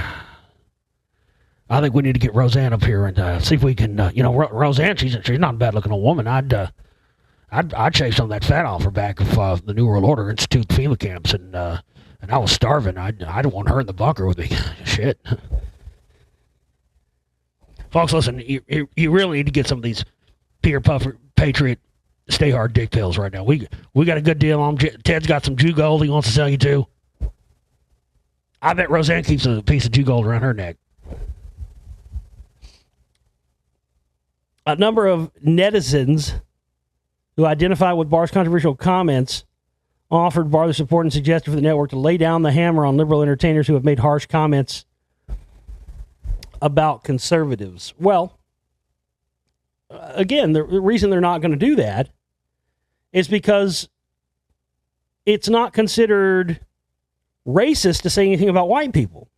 I think we need to get Roseanne up here and see if we can, Roseanne, she's not a bad-looking old woman. I'd shave some of that fat off her back if the New World Order Institute FEMA camps and I was starving. I don't want her in the bunker with me. Shit. Folks, listen, you really need to get some of these Peter Puffer Patriot Stay Hard dick pills right now. We got a good deal on them. Ted's got some Jew gold he wants to sell you too. I bet Roseanne keeps a piece of Jew gold around her neck. A number of netizens who identify with Barr's controversial comments offered Barr the support and suggested for the network to lay down the hammer on liberal entertainers who have made harsh comments about conservatives. Well, again, the reason they're not going to do that is because it's not considered racist to say anything about white people.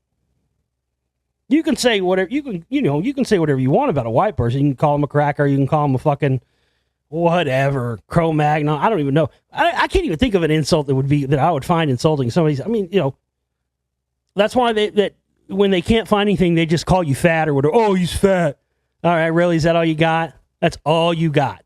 You can say whatever you can say whatever you want about a white person. You can call them a cracker. You can call them a fucking whatever, Cro-Magnon. I don't even know. I can't even think of an insult that I would find insulting somebody's. I mean, that's why when they can't find anything, they just call you fat or whatever. Oh, he's fat. All right, really? Is that all you got? That's all you got.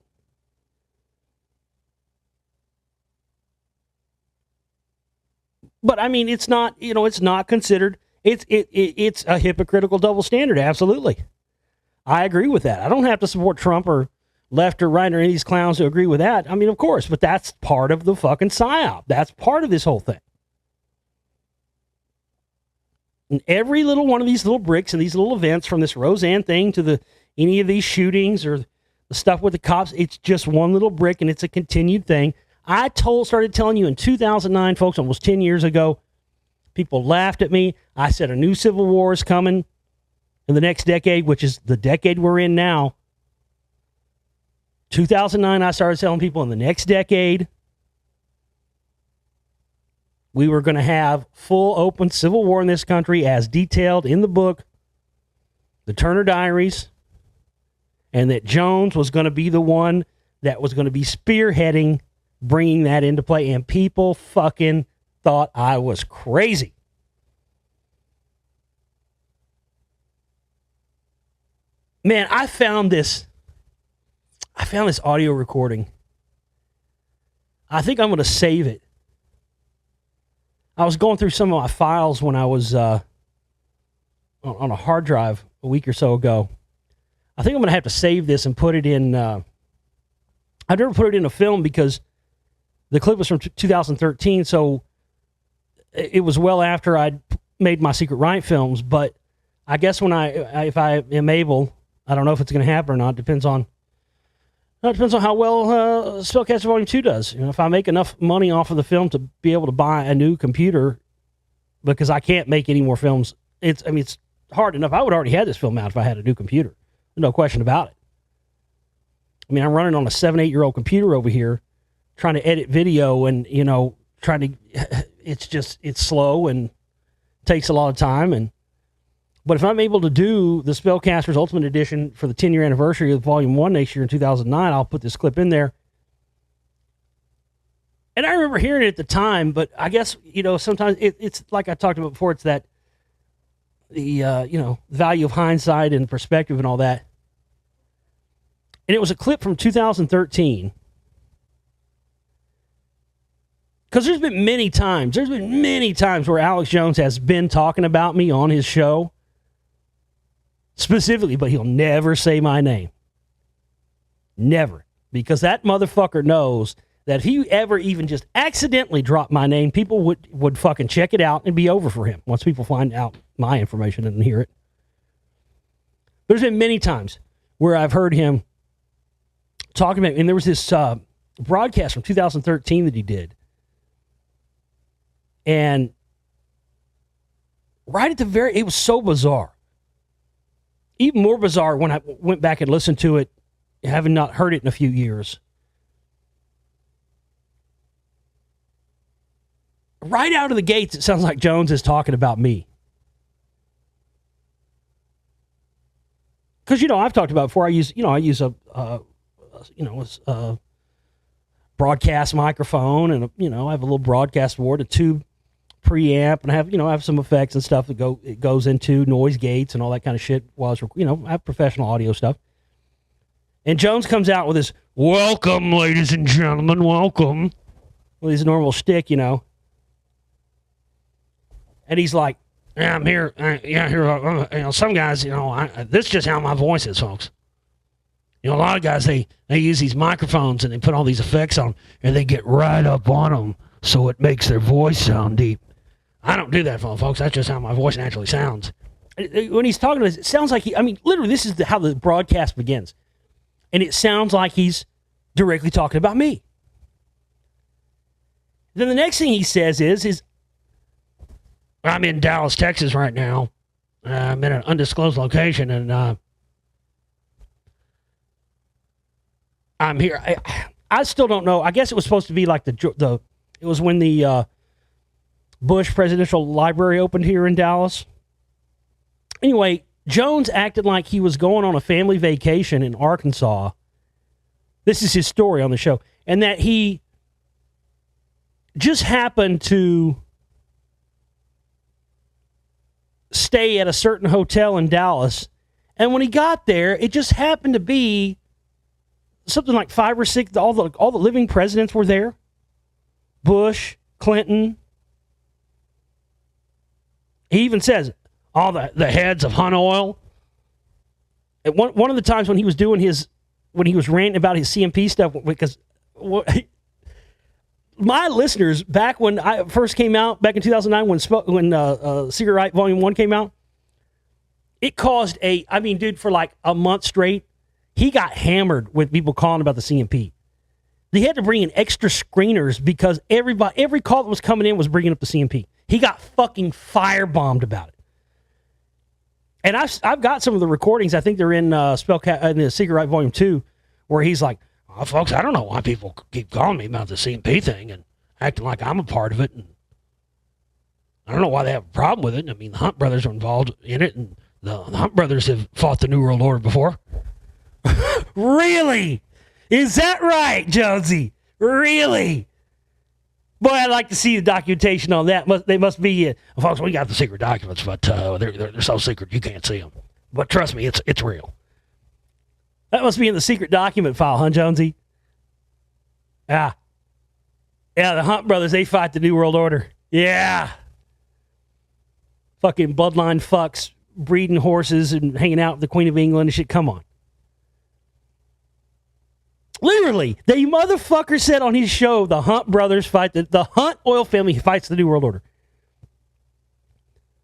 But I mean, it's not, it's not considered, it's a hypocritical double standard. Absolutely. I agree with that. I don't have to support Trump or left or right or any of these clowns who agree with that. I mean, of course, but that's part of the fucking psyop. That's part of this whole thing. And every little one of these little bricks and these little events, from this Roseanne thing to any of these shootings or the stuff with the cops, it's just one little brick, and it's a continued thing. I started telling you in 2009, folks, almost 10 years ago. People laughed at me. I said a new civil war is coming in the next decade, which is the decade we're in now. 2009, I started telling people in the next decade, we were going to have full open civil war in this country as detailed in the book, The Turner Diaries, and that Jones was going to be the one that was going to be spearheading bringing that into play. And people fucking thought I was crazy. Man, I found this audio recording. I think I'm going to save it. I was going through some of my files when I was on a hard drive a week or so ago. I think I'm going to have to save this and put it in. I've never put it in a film because the clip was from 2013, so it was well after I'd made my Secret Right films. But I guess if I am able, I don't know if it's going to happen or not. Depends on how well Spellcaster Volume 2 does. If I make enough money off of the film to be able to buy a new computer, because I can't make any more films. It's hard enough. I would already have this film out if I had a new computer. No question about it. I mean, I'm running on a 7-8-year-old computer over here, trying to edit video, and it's slow and takes a lot of time. But if I'm able to do the Spellcasters Ultimate Edition for the 10-year anniversary of Volume 1 next year in 2009, I'll put this clip in there. And I remember hearing it at the time, but I guess, sometimes it's like I talked about before, it's that the value of hindsight and perspective and all that. And it was a clip from 2013. Because there's been many times where Alex Jones has been talking about me on his show, specifically, but he'll never say my name. Never. Because that motherfucker knows that if he ever even just accidentally dropped my name, people would fucking check it out and be over for him once people find out my information and hear it. There's been many times where I've heard him talking about, and there was this broadcast from 2013 that he did. And right at the it was so bizarre. Even more bizarre when I went back and listened to it, having not heard it in a few years. Right out of the gates, it sounds like Jones is talking about me. Because, I've talked about before, I use a broadcast microphone, and I have a little broadcast board, a tube preamp, and I have some effects and stuff that it goes into noise gates and all that kind of shit. While I have professional audio stuff. And Jones comes out with this, "Welcome, ladies and gentlemen, welcome," with his normal shtick, And he's like, "Yeah, I'm here. Some guys, this is just how my voice is, folks. A lot of guys, they use these microphones and they put all these effects on, and they get right up on them so it makes their voice sound deep. I don't do that, folks. That's just how my voice naturally sounds." When he's talking to us, it sounds like literally, this is how the broadcast begins. And it sounds like he's directly talking about me. Then the next thing he says is I'm in Dallas, Texas right now. I'm in an undisclosed location, and I'm here. I still don't know. I guess it was supposed to be like it was when the Bush Presidential Library opened here in Dallas. Anyway, Jones acted like he was going on a family vacation in Arkansas. This is his story on the show. And that he just happened to stay at a certain hotel in Dallas. And when he got there, it just happened to be something like 5 or 6, all the living presidents were there. Bush, Clinton. He even says all the heads of Hunt Oil. At one of the times when he was ranting about his CMP stuff, because my listeners, back when I first came out, back in 2009, when Secret Right Volume 1 came out, it caused for like a month straight, he got hammered with people calling about the CMP. They had to bring in extra screeners because every call that was coming in was bringing up the CMP. He got fucking firebombed about it. And I've got some of the recordings. I think they're in in the Secret Right Volume 2, where he's like, "Oh, folks, I don't know why people keep calling me about the CMP thing and acting like I'm a part of it. And I don't know why they have a problem with it. I mean, the Hunt brothers are involved in it, and the Hunt brothers have fought the New World Order before." Really? Is that right, Jonesy? Really? Boy, I'd like to see the documentation on that. They must be, folks, we got the secret documents, but they're so secret you can't see them. But trust me, it's real. That must be in the secret document file, huh, Jonesy? Yeah. Yeah, the Hunt brothers, they fight the New World Order. Yeah. Fucking bloodline fucks, breeding horses and hanging out with the Queen of England and shit. Come on. Literally, the motherfucker said on his show, the Hunt brothers fight, the Hunt oil family fights the New World Order.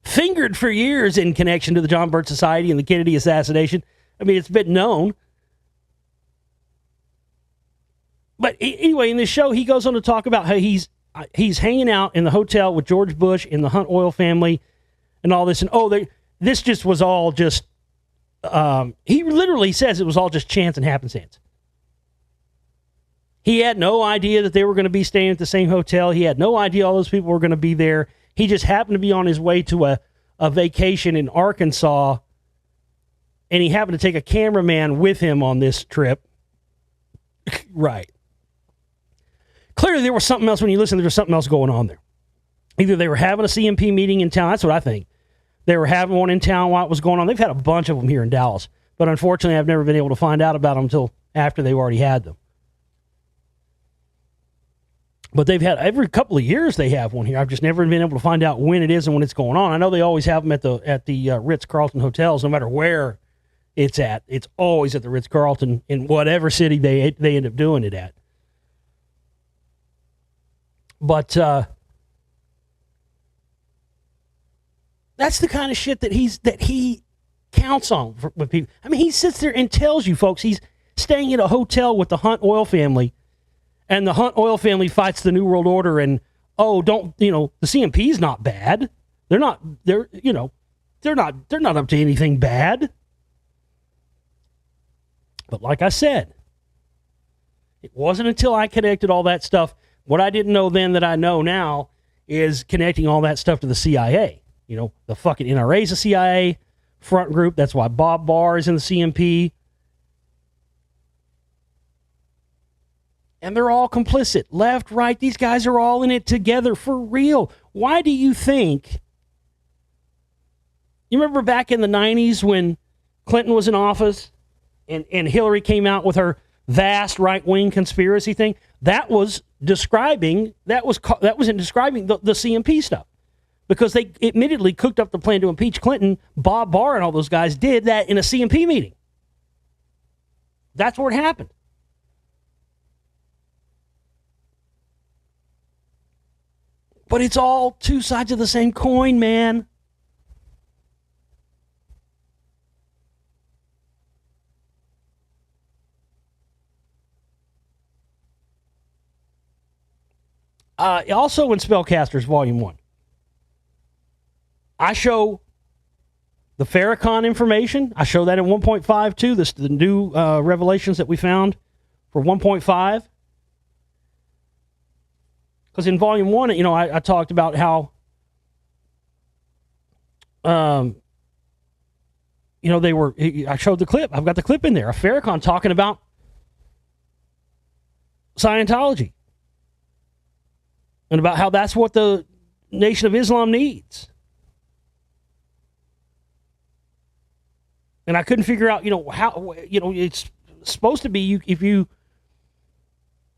Fingered for years in connection to the John Birch Society and the Kennedy assassination. I mean, it's been known. But anyway, in this show, he goes on to talk about how he's hanging out in the hotel with George Bush and the Hunt oil family and all this. And this just was all just, he literally says it was all just chance and happenstance. He had no idea that they were going to be staying at the same hotel. He had no idea all those people were going to be there. He just happened to be on his way to a vacation in Arkansas, and he happened to take a cameraman with him on this trip. Right. Clearly, there was something else. When you listen, there was something else going on there. Either they were having a CMP meeting in town. That's what I think. They were having one in town while it was going on. They've had a bunch of them here in Dallas, but unfortunately, I've never been able to find out about them until after they've already had them. But they've had, every couple of years they have one here. I've just never been able to find out when it is and when it's going on. I know they always have them at the Ritz-Carlton hotels, no matter where it's at. It's always at the Ritz-Carlton in whatever city they end up doing it at. But that's the kind of shit that he counts on with people. I mean, he sits there and tells you, folks, he's staying at a hotel with the Hunt oil family. And the Hunt oil family fights the New World Order, and the CMP's not bad. They're not up to anything bad. But like I said, it wasn't until I connected all that stuff. What I didn't know then that I know now is connecting all that stuff to the CIA. The fucking NRA's a CIA front group. That's why Bob Barr is in the CMP. And they're all complicit. Left, right, these guys are all in it together for real. Why do you think? You remember back in the 90s when Clinton was in office and Hillary came out with her vast right-wing conspiracy thing? That was describing the CMP stuff. Because they admittedly cooked up the plan to impeach Clinton. Bob Barr and all those guys did that in a CMP meeting. That's where it happened. But it's all two sides of the same coin, man. Also in Spellcasters Volume 1, I show the Farrakhan information. I show that in 1.5 too, the new revelations that we found for 1.5. Because in Volume 1, I talked about how, I showed the clip. I've got the clip in there of Farrakhan talking about Scientology and about how that's what the Nation of Islam needs. And I couldn't figure out, how, it's supposed to be if you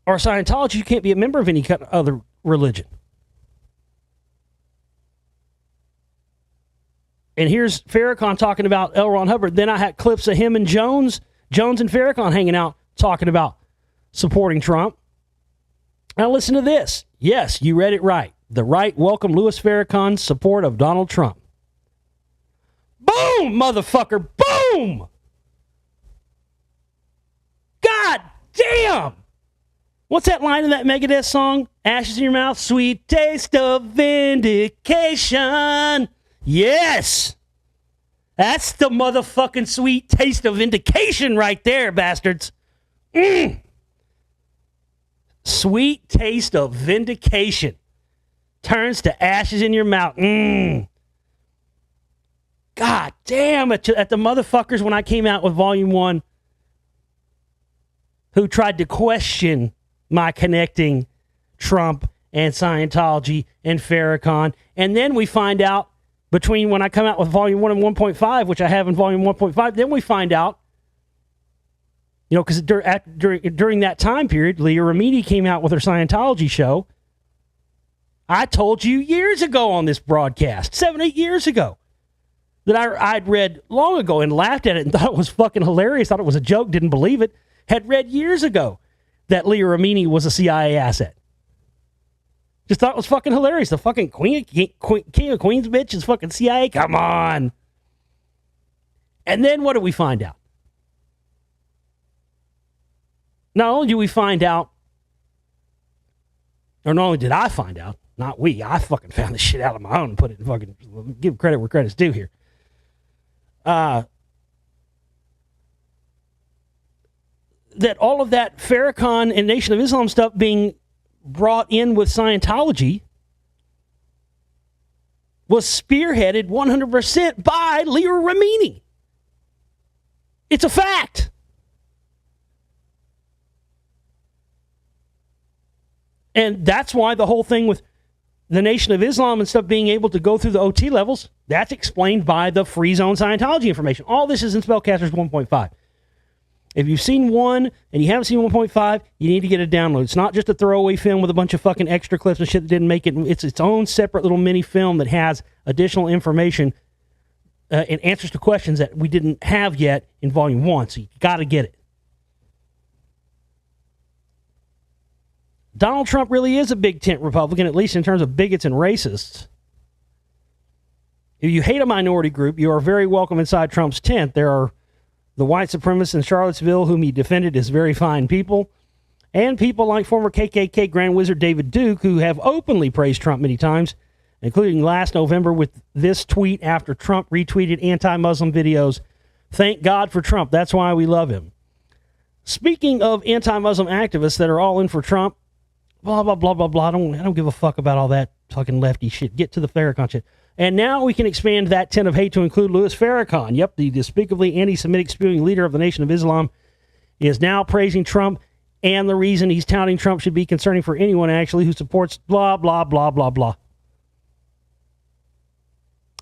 are Scientology, you can't be a member of any other religion. And here's Farrakhan talking about L. Ron Hubbard. Then I had clips of him and Jones and Farrakhan hanging out talking about supporting Trump. Now listen to this. Yes, you read it right. The right welcomed Louis Farrakhan's support of Donald Trump. Boom, motherfucker. Boom. God damn. What's that line in that Megadeth song? Ashes in your mouth, sweet taste of vindication. Yes. That's the motherfucking sweet taste of vindication right there, bastards. Sweet taste of vindication turns to ashes in your mouth. God damn it. At the motherfuckers when I came out with Volume 1 who tried to question my connecting Trump and Scientology and Farrakhan. And then we find out between when I come out with Volume 1 and 1.5, which I have in Volume 1.5, then we find out, because during that time period, Leah Remini came out with her Scientology show. I told you years ago on this broadcast, 7-8 years ago, that I'd read long ago and laughed at it and thought it was fucking hilarious, thought it was a joke, didn't believe it, had read years ago that Leah Remini was a CIA asset. Just thought it was fucking hilarious. The fucking King of Queens bitch is fucking CIA? Come on. And then what do we find out? Not only do we find out, or not only did I find out, not we, I fucking found this shit out on my own and put it in fucking, give credit where credit's due here. That all of that Farrakhan and Nation of Islam stuff being brought in with Scientology was spearheaded 100% by Leah Remini. It's a fact. And that's why the whole thing with the Nation of Islam and stuff being able to go through the OT levels, that's explained by the free zone Scientology information. All this is in Spellcasters 1.5. If you've seen 1 and you haven't seen 1.5, you need to get a download. It's not just a throwaway film with a bunch of fucking extra clips and shit that didn't make it. It's its own separate little mini film that has additional information and answers to questions that we didn't have yet in Volume 1. So you got to get it. Donald Trump really is a big tent Republican, at least in terms of bigots and racists. If you hate a minority group, you are very welcome inside Trump's tent. There are the white supremacists in Charlottesville, whom he defended as very fine people, and people like former KKK Grand Wizard David Duke, who have openly praised Trump many times, including last November with this tweet after Trump retweeted anti-Muslim videos. Thank God for Trump. That's why we love him. Speaking of anti-Muslim activists that are all in for Trump, blah, blah, blah, blah, blah. I don't give a fuck about all that fucking lefty shit. Get to the Farrakhan shit. And now we can expand that tent of hate to include Louis Farrakhan. Yep, the despicably anti-Semitic spewing leader of the Nation of Islam is now praising Trump, and the reason he's touting Trump should be concerning for anyone actually who supports blah, blah, blah, blah, blah.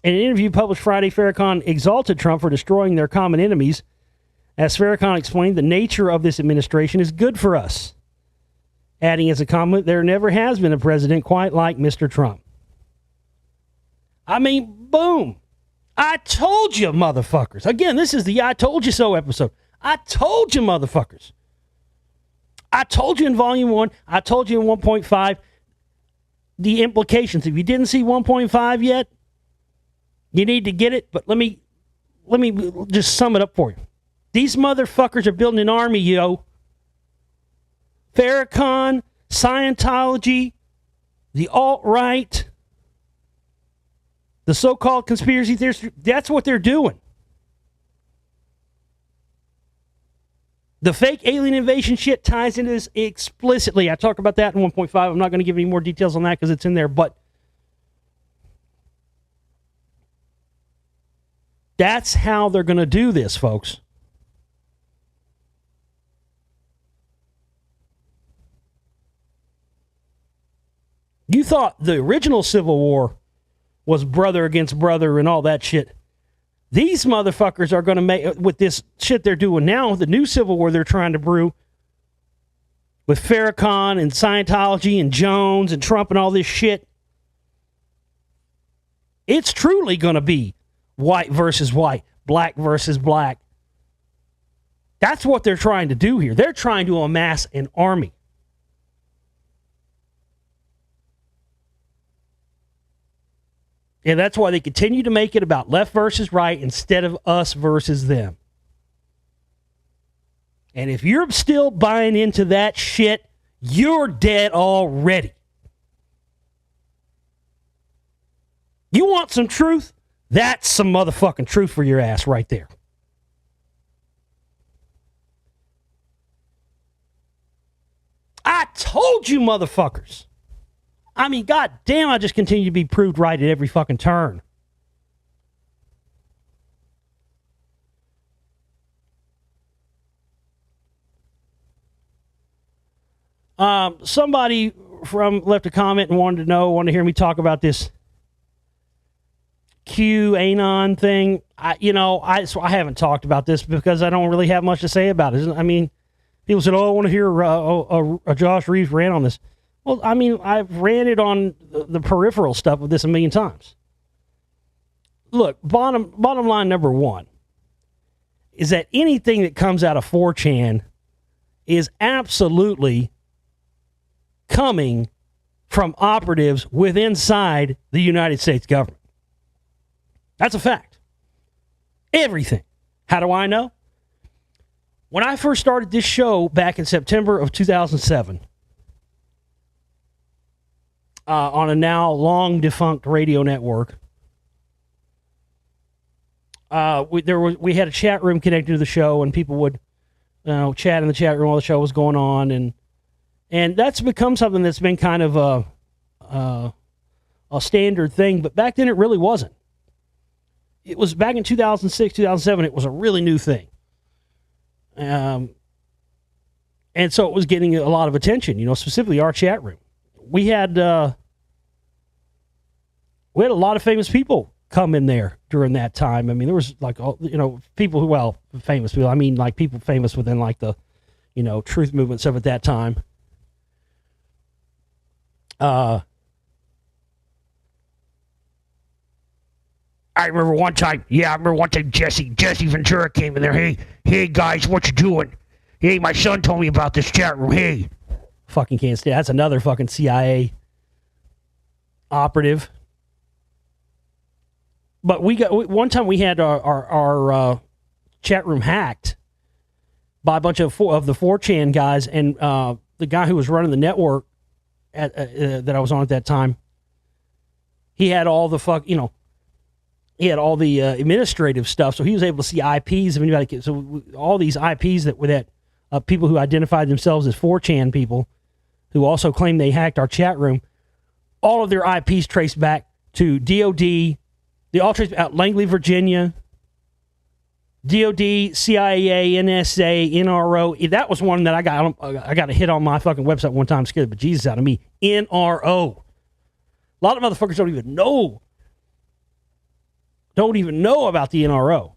In an interview published Friday, Farrakhan exalted Trump for destroying their common enemies. As Farrakhan explained, the nature of this administration is good for us. Adding as a comment, there never has been a president quite like Mr. Trump. I mean, boom. I told you, motherfuckers. Again, this is the I told you so episode. I told you, motherfuckers. I told you in Volume 1. I told you in 1.5 the implications. If you didn't see 1.5 yet, you need to get it. But let me just sum it up for you. These motherfuckers are building an army, yo. Farrakhan, Scientology, the alt-right, the so-called conspiracy theorists, that's what they're doing. The fake alien invasion shit ties into this explicitly. I talk about that in 1.5. I'm not going to give any more details on that because it's in there, but that's how they're going to do this, folks. You thought the original Civil War was brother against brother and all that shit. These motherfuckers are going to make, with this shit they're doing now, the new civil war they're trying to brew with Farrakhan and Scientology and Jones and Trump and all this shit. It's truly going to be white versus white, black versus black. That's what they're trying to do here. They're trying to amass an army. And that's why they continue to make it about left versus right instead of us versus them. And if you're still buying into that shit, you're dead already. You want some truth? That's some motherfucking truth for your ass right there. I told you, motherfuckers. I mean, goddamn, I just continue to be proved right at every fucking turn. Somebody left a comment and wanted to hear me talk about this QAnon thing. I haven't talked about this because I don't really have much to say about it. I mean, people said, I want to hear a Josh Reeves rant on this. Well, I mean, I've ranted on the peripheral stuff of this a million times. Look, bottom line number one is that anything that comes out of 4chan is absolutely coming from operatives inside the United States government. That's a fact. Everything. How do I know? When I first started this show back in September of 2007, on a now long defunct radio network, we had a chat room connected to the show, and people would chat in the chat room while the show was going on, and that's become something that's been kind of a standard thing. But back then, it really wasn't. It was back in 2006, 2007. It was a really new thing, and so it was getting a lot of attention. Specifically our chat room. We had a lot of famous people come in there during that time. I mean, there was people who, famous people. I mean, like people famous within like the, truth movement stuff at that time. I remember one time Jesse Ventura came in there. Hey guys, what you doing? Hey, my son told me about this chat room. Hey. Fucking can't stand. That's another fucking CIA operative. But one time we had our chat room hacked by a bunch of the 4chan guys, and the guy who was running the network that I was on at that time, he had all the he had all the administrative stuff, so he was able to see IPs of anybody. So all these IPs that were people who identified themselves as 4chan people, who also claimed they hacked our chat room, all of their IPs traced back to DOD. They all traced out Langley, Virginia, DOD, CIA, NSA, NRO. That was one that I got a hit on my fucking website one time, scared the bejesus out of me. NRO. A lot of motherfuckers don't even know about the NRO.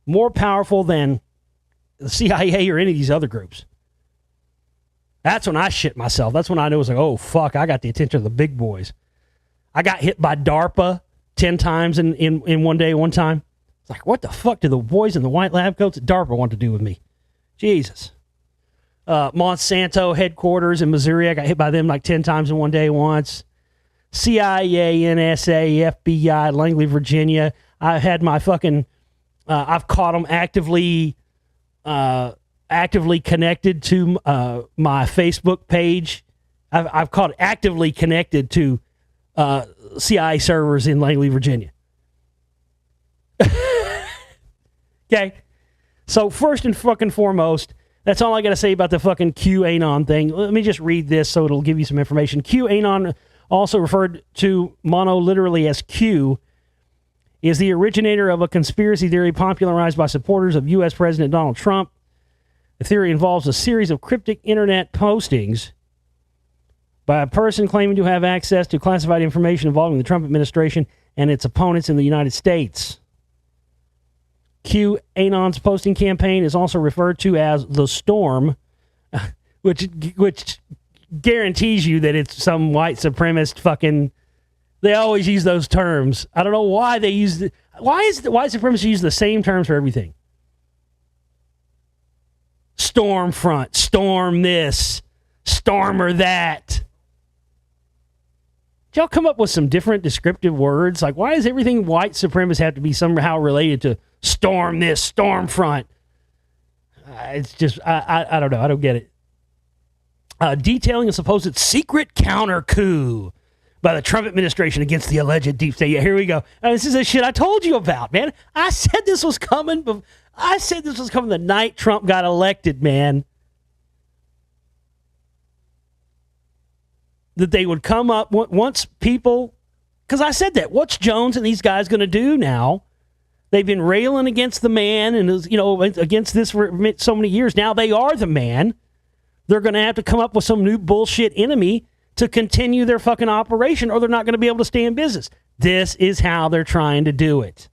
More powerful than the CIA or any of these other groups. That's when I shit myself. That's when I knew it was like, oh, fuck, I got the attention of the big boys. I got hit by DARPA 10 times in one day, one time. It's like, what the fuck do the boys in the white lab coats at DARPA want to do with me? Jesus. Monsanto headquarters in Missouri, I got hit by them like 10 times in one day once. CIA, NSA, FBI, Langley, Virginia. I had my fucking, I've caught them actively connected to my Facebook page. I've caught it actively connected to CIA servers in Langley, Virginia. Okay. So first and fucking foremost, that's all I got to say about the fucking QAnon thing. Let me just read this so it'll give you some information. QAnon, also referred to monoliterally as Q, is the originator of a conspiracy theory popularized by supporters of U.S. President Donald Trump. The theory involves a series of cryptic internet postings by a person claiming to have access to classified information involving the Trump administration and its opponents in the United States. QAnon's posting campaign is also referred to as the Storm, which guarantees you that it's some white supremacist fucking. They always use those terms. I don't know why they use the. Why is the white supremacists use the same terms for everything? Storm front, storm this, stormer that. Did y'all come up with some different descriptive words? Like, why does everything white supremacists have to be somehow related to storm this, storm front? It's just, I don't know. I don't get it. Detailing a supposed secret counter coup by the Trump administration against the alleged deep state. Yeah, here we go. This is the shit I told you about, man. I said this was coming. I said this was coming the night Trump got elected, man. That they would come up once people, because I said that. What's Jones and these guys going to do now? They've been railing against the man and against this for so many years. Now they are the man. They're going to have to come up with some new bullshit enemy to continue their fucking operation, or they're not going to be able to stay in business. This is how they're trying to do it.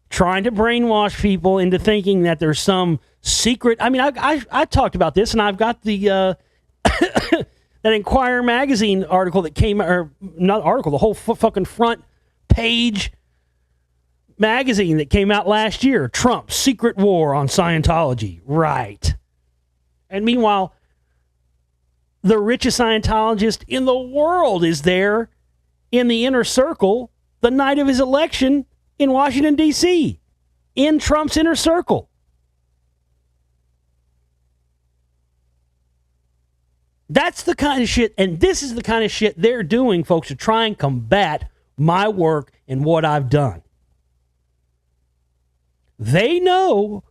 Trying to brainwash people into thinking that there's some secret. I mean, I talked about this, and I've got the that Inquirer magazine article that came, or not article, the whole fucking front page magazine that came out last year. Trump's secret war on Scientology. Right. And meanwhile, the richest Scientologist in the world is there in the inner circle the night of his election in Washington, D.C., in Trump's inner circle. That's the kind of shit, and this is the kind of shit they're doing, folks, to try and combat my work and what I've done. They know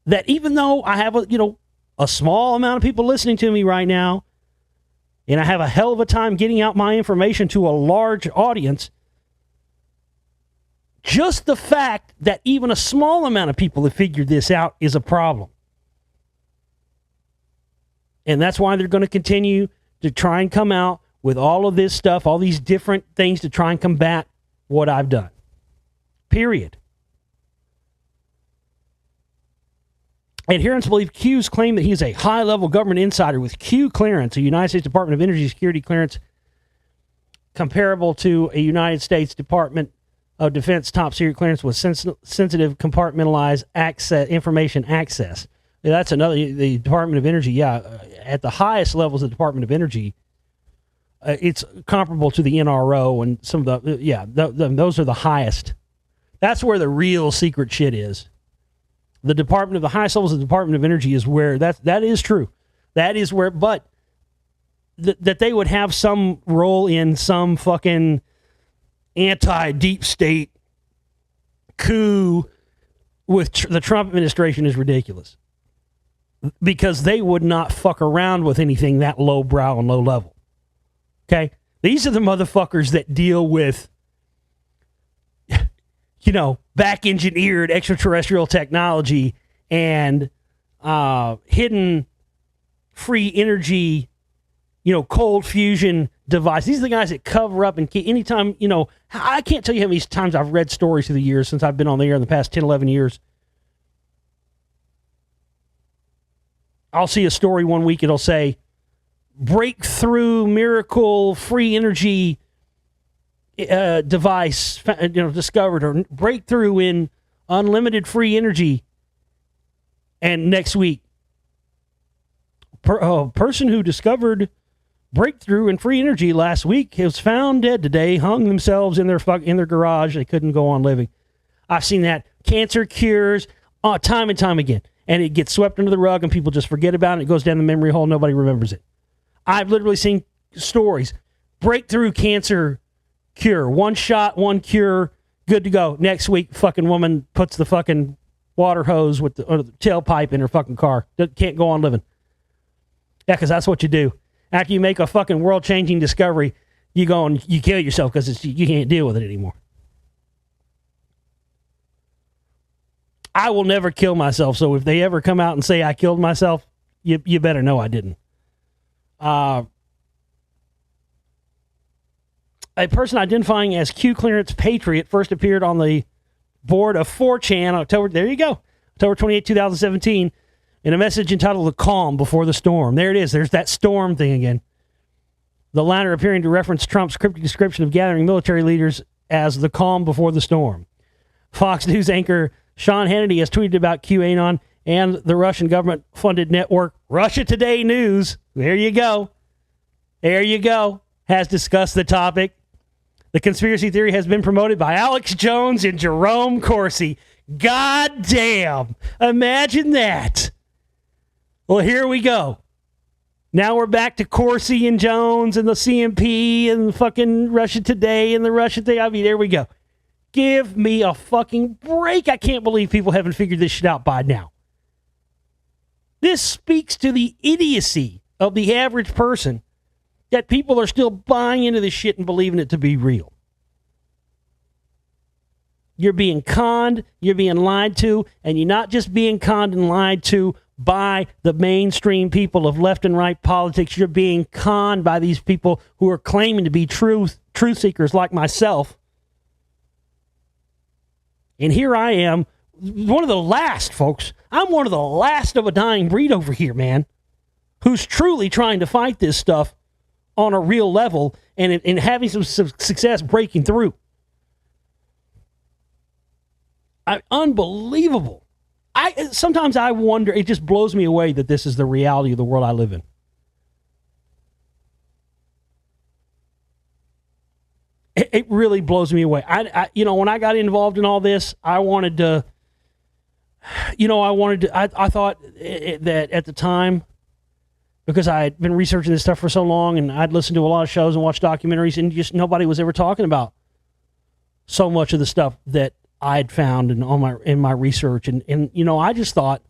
that even though I have a small amount of people listening to me right now, and I have a hell of a time getting out my information to a large audience, just the fact that even a small amount of people have figured this out is a problem. And that's why they're going to continue to try and come out with all of this stuff, all these different things to try and combat what I've done. Period. Adherents believe Q's claim that he is a high-level government insider with Q clearance, a United States Department of Energy security clearance comparable to a United States Department of Defense top secret clearance with sensitive compartmentalized information access. That's another, the Department of Energy, at the highest levels of the Department of Energy, it's comparable to the NRO and some of those are the highest. That's where the real secret shit is. The highest levels of the Department of Energy is where that is true. That is where, but that they would have some role in some fucking anti-deep state coup with the Trump administration is ridiculous. Because they would not fuck around with anything that lowbrow and low level. Okay? These are the motherfuckers that deal with, back-engineered extraterrestrial technology and hidden free energy, cold fusion device. These are the guys that cover up and anytime, I can't tell you how many times I've read stories through the years since I've been on the air in the past 10, 11 years. I'll see a story one week, it'll say, breakthrough miracle free energy device discovered, or breakthrough in unlimited free energy. And next week, person who discovered breakthrough in free energy last week was found dead today, hung themselves in their garage. They couldn't go on living. I've seen that. Cancer cures, time and time again. And it gets swept under the rug and people just forget about it. It goes down the memory hole. Nobody remembers it. I've literally seen stories. Breakthrough cancer cure. One shot, one cure, good to go. Next week, fucking woman puts the fucking water hose with the tailpipe in her fucking car. Can't go on living. Yeah, because that's what you do. After you make a fucking world-changing discovery, you go and you kill yourself because you can't deal with it anymore. I will never kill myself, so if they ever come out and say I killed myself, you better know I didn't. a person identifying as Q Clearance Patriot first appeared on the board of 4chan October 28, 2017, in a message entitled "The Calm Before the Storm." There it is. There's that storm thing again. The latter appearing to reference Trump's cryptic description of gathering military leaders as the calm before the storm. Fox News anchor Sean Hannity has tweeted about QAnon and the Russian government-funded network Russia Today News. There you go. There you go. Has discussed the topic. The conspiracy theory has been promoted by Alex Jones and Jerome Corsi. God damn. Imagine that. Well, here we go. Now we're back to Corsi and Jones and the CMP and fucking Russia Today and the Russia thing. I mean, there we go. Give me a fucking break. I can't believe people haven't figured this shit out by now. This speaks to the idiocy of the average person that people are still buying into this shit and believing it to be real. You're being conned, you're being lied to, and you're not just being conned and lied to by the mainstream people of left and right politics. You're being conned by these people who are claiming to be truth seekers like myself. And here I am, one of the last, folks. I'm one of the last of a dying breed over here, man, who's truly trying to fight this stuff on a real level and having some success breaking through. Unbelievable. Sometimes I wonder, it just blows me away that this is the reality of the world I live in. It really blows me away. When I got involved in all this, I thought that at the time, because I had been researching this stuff for so long and I'd listened to a lot of shows and watched documentaries, and just nobody was ever talking about so much of the stuff that I had found in my research. And I just thought,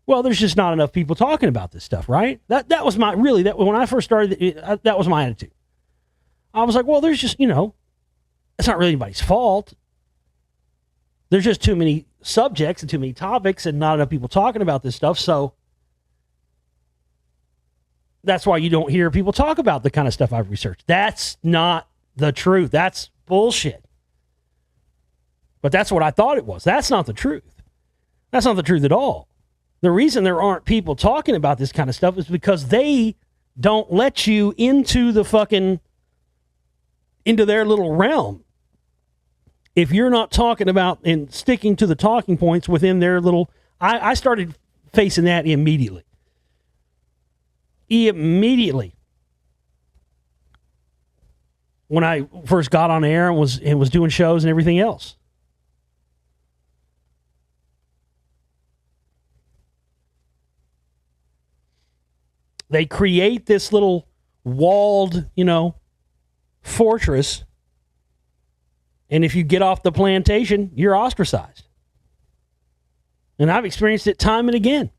well, there's just not enough people talking about this stuff, right? That was when I first started, that was my attitude. I was like, well, there's just, it's not really anybody's fault. There's just too many subjects and too many topics and not enough people talking about this stuff. So that's why you don't hear people talk about the kind of stuff I've researched. That's not the truth. That's bullshit. But that's what I thought it was. That's not the truth. That's not the truth at all. The reason there aren't people talking about this kind of stuff is because they don't let you into their little realm. If you're not talking about and sticking to the talking points within their little... I started facing that immediately. Immediately. When I first got on air and was doing shows and everything else. They create this little walled, fortress. And if you get off the plantation, you're ostracized. And I've experienced it time and again.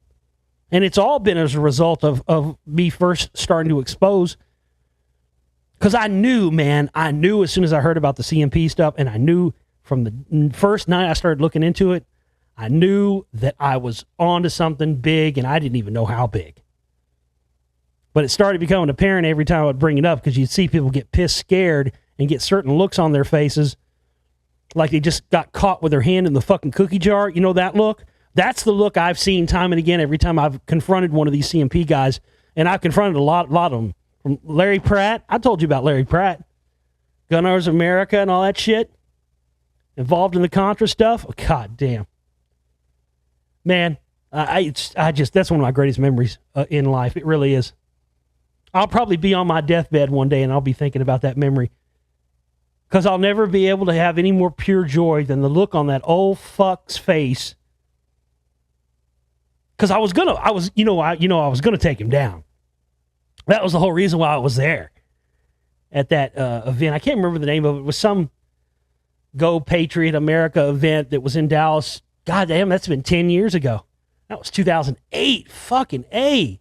And it's all been as a result of me first starting to expose. Because I knew as soon as I heard about the CMP stuff, and I knew from the first night I started looking into it, I knew that I was onto something big, and I didn't even know how big. But it started becoming apparent every time I would bring it up, because you'd see people get pissed, scared, and get certain looks on their faces like they just got caught with their hand in the fucking cookie jar. You know that look? That's the look I've seen time and again every time I've confronted one of these CMP guys. And I've confronted a lot of them. From Larry Pratt. I told you about Larry Pratt. Gun Owners of America and all that shit. Involved in the Contra stuff. Oh, God damn. Man, that's one of my greatest memories in life. It really is. I'll probably be on my deathbed one day and I'll be thinking about that memory. Because I'll never be able to have any more pure joy than the look on that old fuck's face. Because I was gonna take him down. That was the whole reason why I was there at that event. I can't remember the name of it. It was some Go Patriot America event that was in Dallas. God damn, that's been 10 years ago. That was 2008. Fucking A.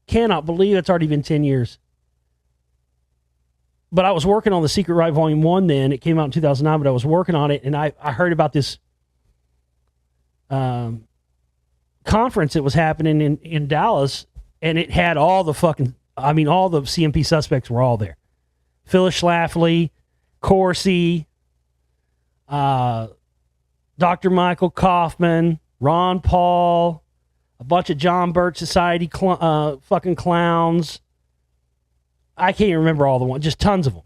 Cannot believe it's already been 10 years. But I was working on The Secret Right Volume 1 then. It came out in 2009, but I was working on it, and I heard about this conference that was happening in Dallas, and it had all the CMP suspects were all there. Phyllis Schlafly, Corsi, Dr. Michael Kaufman, Ron Paul, a bunch of John Birch Society fucking clowns. I can't even remember all the ones, just tons of them.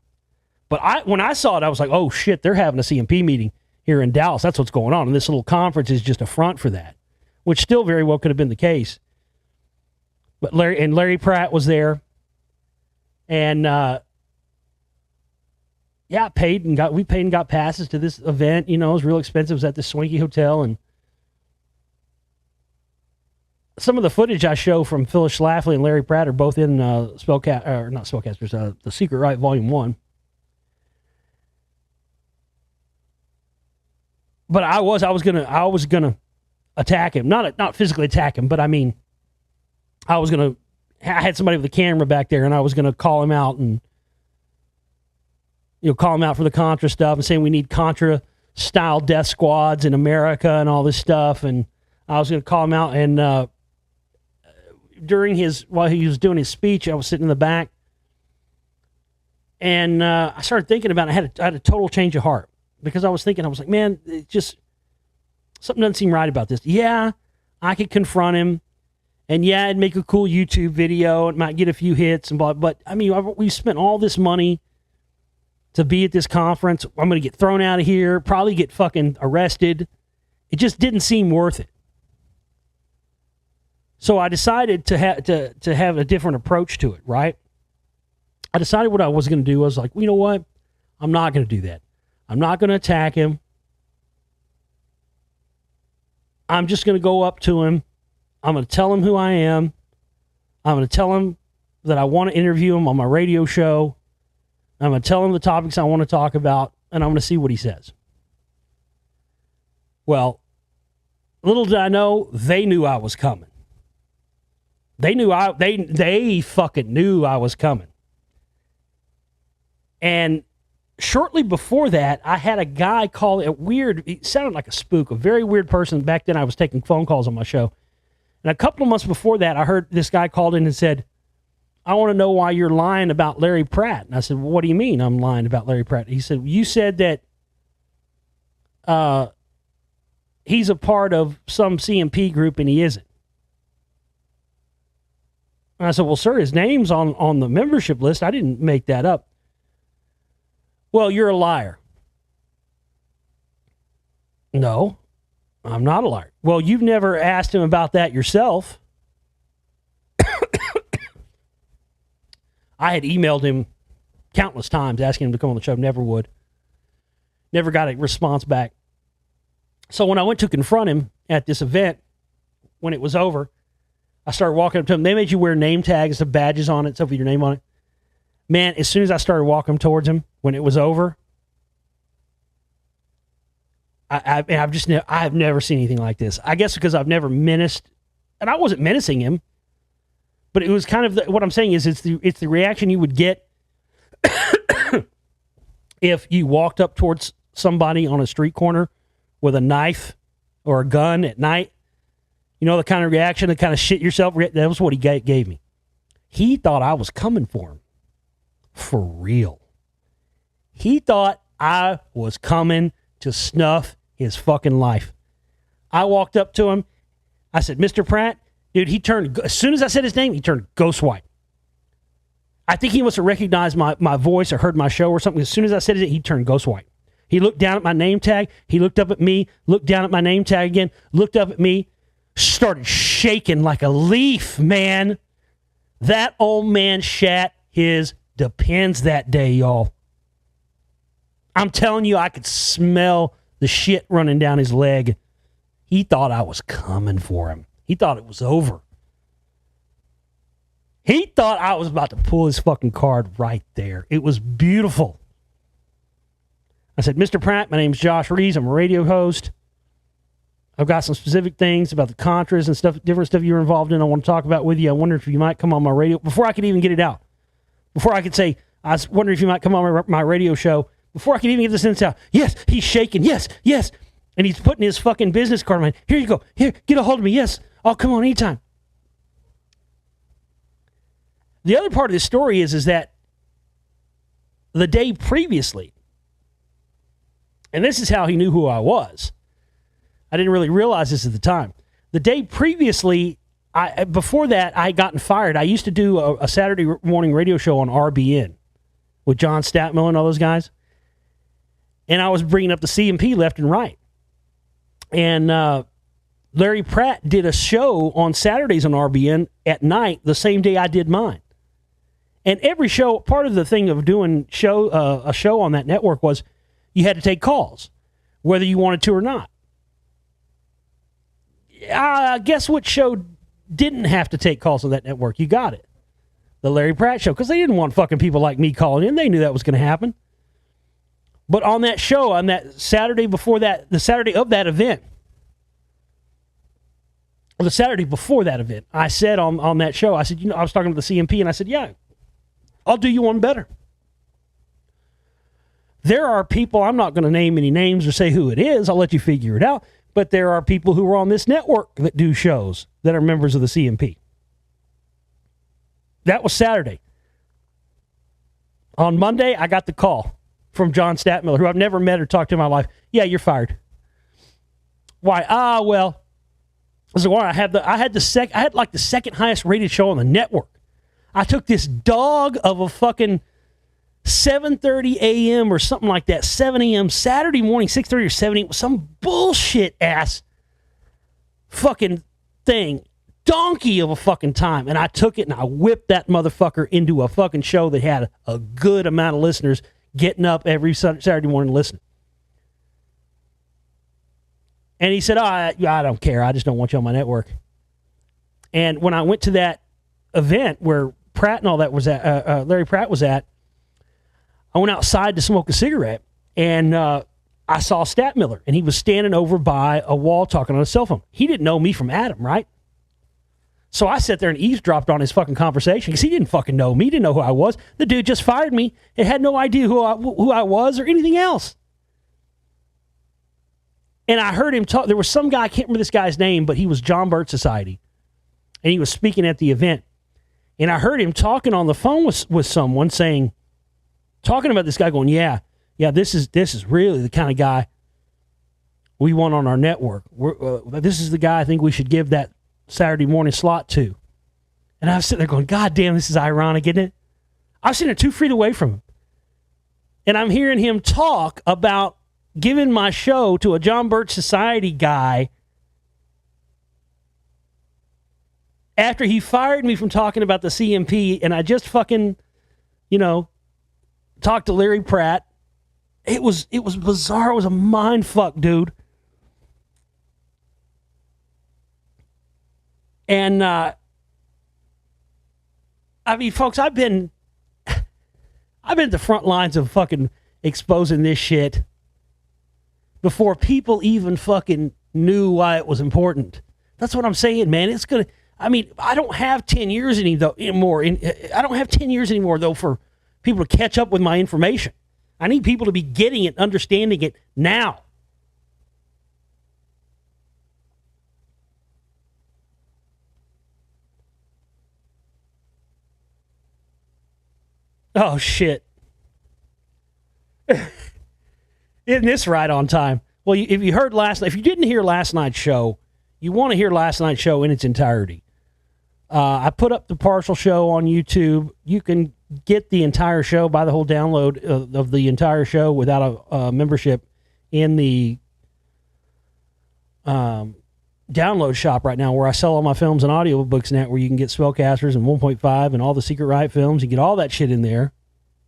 But when I saw it, I was like, oh shit, they're having a CMP meeting here in Dallas. That's what's going on. And this little conference is just a front for that, which still very well could have been the case. But Larry Pratt was there. And we paid and got passes to this event. You know, it was real expensive. It was at this swanky hotel. And some of the footage I show from Phyllis Schlafly and Larry Pratt are both in not Spellcasters, The Secret Right, Volume 1. But I was gonna attack him, not physically attack him, but I mean, I had somebody with a camera back there, and I was gonna call him out and call him out for the Contra stuff and saying we need Contra style death squads in America and all this stuff, and I was gonna call him out. And while he was doing his speech, I was sitting in the back, and I started thinking about it. I had a total change of heart. Because I was like, man, it just, something doesn't seem right about this. Yeah, I could confront him. And yeah, it'd make a cool YouTube video. It might get a few hits. But I mean, we spent all this money to be at this conference. I'm going to get thrown out of here, probably get fucking arrested. It just didn't seem worth it. So I decided to have a different approach to it, right? I decided what I was going to do. I was like, well, you know what? I'm not going to do that. I'm not going to attack him. I'm just going to go up to him. I'm going to tell him who I am. I'm going to tell him that I want to interview him on my radio show. I'm going to tell him the topics I want to talk about, and I'm going to see what he says. Well, little did I know, they knew I was coming. They fucking knew I was coming. And shortly before that, I had a guy call it sounded like a spook, a very weird person. Back then I was taking phone calls on my show. And a couple of months before that, I heard this guy called in and said, I want to know why you're lying about Larry Pratt. And I said, well, what do you mean I'm lying about Larry Pratt? He said, you said that he's a part of some CMP group and he isn't. And I said, well, sir, his name's on the membership list. I didn't make that up. Well, you're a liar. No, I'm not a liar. Well, you've never asked him about that yourself. I had emailed him countless times asking him to come on the show. Never would. Never got a response back. So when I went to confront him at this event, when it was over, I started walking up to him. They made you wear name tags, have badges on it, stuff with your name on it. Man, as soon as I started walking towards him, when it was over, I've never seen anything like this. I guess because I've never menaced, and I wasn't menacing him, but it was kind of what I'm saying is it's the reaction you would get if you walked up towards somebody on a street corner with a knife or a gun at night. You know, the kind of reaction, the kind of shit yourself. That was what he gave me. He thought I was coming for him. For real. He thought I was coming to snuff his fucking life. I walked up to him. I said, Mr. Pratt, dude, he turned, as soon as I said his name, he turned ghost white. I think he must have recognized my voice or heard my show or something. As soon as I said it, he turned ghost white. He looked down at my name tag. He looked up at me, looked down at my name tag again, looked up at me, started shaking like a leaf, man. That old man shat his depends that day, y'all. I'm telling you, I could smell the shit running down his leg. He thought I was coming for him. He thought it was over. He thought I was about to pull his fucking card right there. It was beautiful. I said, Mr. Pratt, my name's Josh Reeves. I'm a radio host. I've got some specific things about the Contras and stuff, different stuff you're involved in I want to talk about with you. I wonder if you might come on my radio. Before I could even get it out. Before I could say, I was wondering if you might come on my radio show. Before I could even get the sentence out. Yes, he's shaking. Yes, yes. And he's putting his fucking business card in my hand. Here you go. Here, get a hold of me. Yes, I'll come on anytime. The other part of this story is that the day previously, and this is how he knew who I was. I didn't really realize this at the time. The day previously, before that, I had gotten fired. I used to do a Saturday morning radio show on RBN with John Statmiller and all those guys. And I was bringing up the CMP left and right. And Larry Pratt did a show on Saturdays on RBN at night the same day I did mine. And every show, part of the thing of doing a show on that network was you had to take calls, whether you wanted to or not. Guess what show didn't have to take calls on that network? You got it. The Larry Pratt Show, because they didn't want fucking people like me calling in. They knew that was going to happen. But on that show, on that Saturday before that, the Saturday of that event, or the Saturday before that event, I said on that show, I said, I was talking to the CMP, and I said, yeah, I'll do you one better. There are people, I'm not going to name any names or say who it is, I'll let you figure it out, but there are people who are on this network that do shows that are members of the CMP. That was Saturday. On Monday, I got the call from John Statmiller, who I've never met or talked to in my life. Yeah, you're fired. Why? Well, so I had like the second highest rated show on the network. I took this dog of a fucking 7:30 a.m. or something like that, 7 a.m. Saturday morning, 6:30 or 7 a.m. Some bullshit ass fucking thing. Donkey of a fucking time. And I took it and I whipped that motherfucker into a fucking show that had a good amount of listeners getting up every Saturday morning listening. And he said, I don't care. I just don't want you on my network. And when I went to that event where Pratt and all that was at, Larry Pratt was at, I went outside to smoke a cigarette, and I saw Statmiller, and he was standing over by a wall talking on a cell phone. He didn't know me from Adam, right? So I sat there and eavesdropped on his fucking conversation because he didn't fucking know me, didn't know who I was. The dude just fired me and had no idea who I was or anything else. And I heard him talk. There was some guy, I can't remember this guy's name, but he was John Birch Society, and he was speaking at the event. And I heard him talking on the phone with someone talking about this guy going, yeah, this is really the kind of guy we want on our network. This is the guy I think we should give that Saturday morning slot to. And I was sitting there going, God damn, this is ironic, isn't it? I was sitting there 2 feet away from him. And I'm hearing him talk about giving my show to a John Birch Society guy after he fired me from talking about the CMP, and I just fucking, talked to Larry Pratt. It was bizarre. It was a mind fuck, dude. And folks, I've been at the front lines of fucking exposing this shit before people even fucking knew why it was important. That's what I'm saying, man. It's gonna. I don't have 10 years anymore. I don't have 10 years anymore though for people to catch up with my information. I need people to be getting it, understanding it now. Oh, shit. Isn't this right on time? Well, if you heard if you didn't hear last night's show, you want to hear last night's show in its entirety. I put up the partial show on YouTube. You can get the entire show, buy the whole download of the entire show without a membership in the download shop right now, where I sell all my films and audiobooks and that, where you can get Spellcasters and 1.5 and all the Secret Riot films. You get all that shit in there.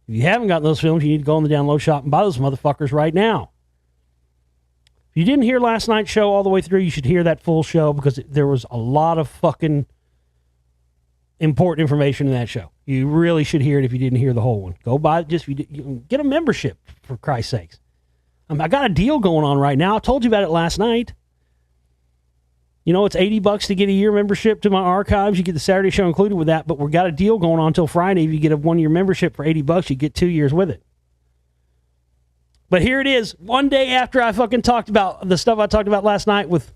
If you haven't gotten those films, you need to go in the download shop and buy those motherfuckers right now. If you didn't hear last night's show all the way through, you should hear that full show, because there was a lot of fucking important information in that show. You really should hear it if you didn't hear the whole one. Go buy it. You can get a membership, for Christ's sakes. I got a deal going on right now. I told you about it last night. It's $80 to get a year membership to my archives. You get the Saturday show included with that, but we've got a deal going on until Friday. If you get a 1-year membership for $80, you get 2 years with it. But here it is, one day after I fucking talked about the stuff I talked about last night with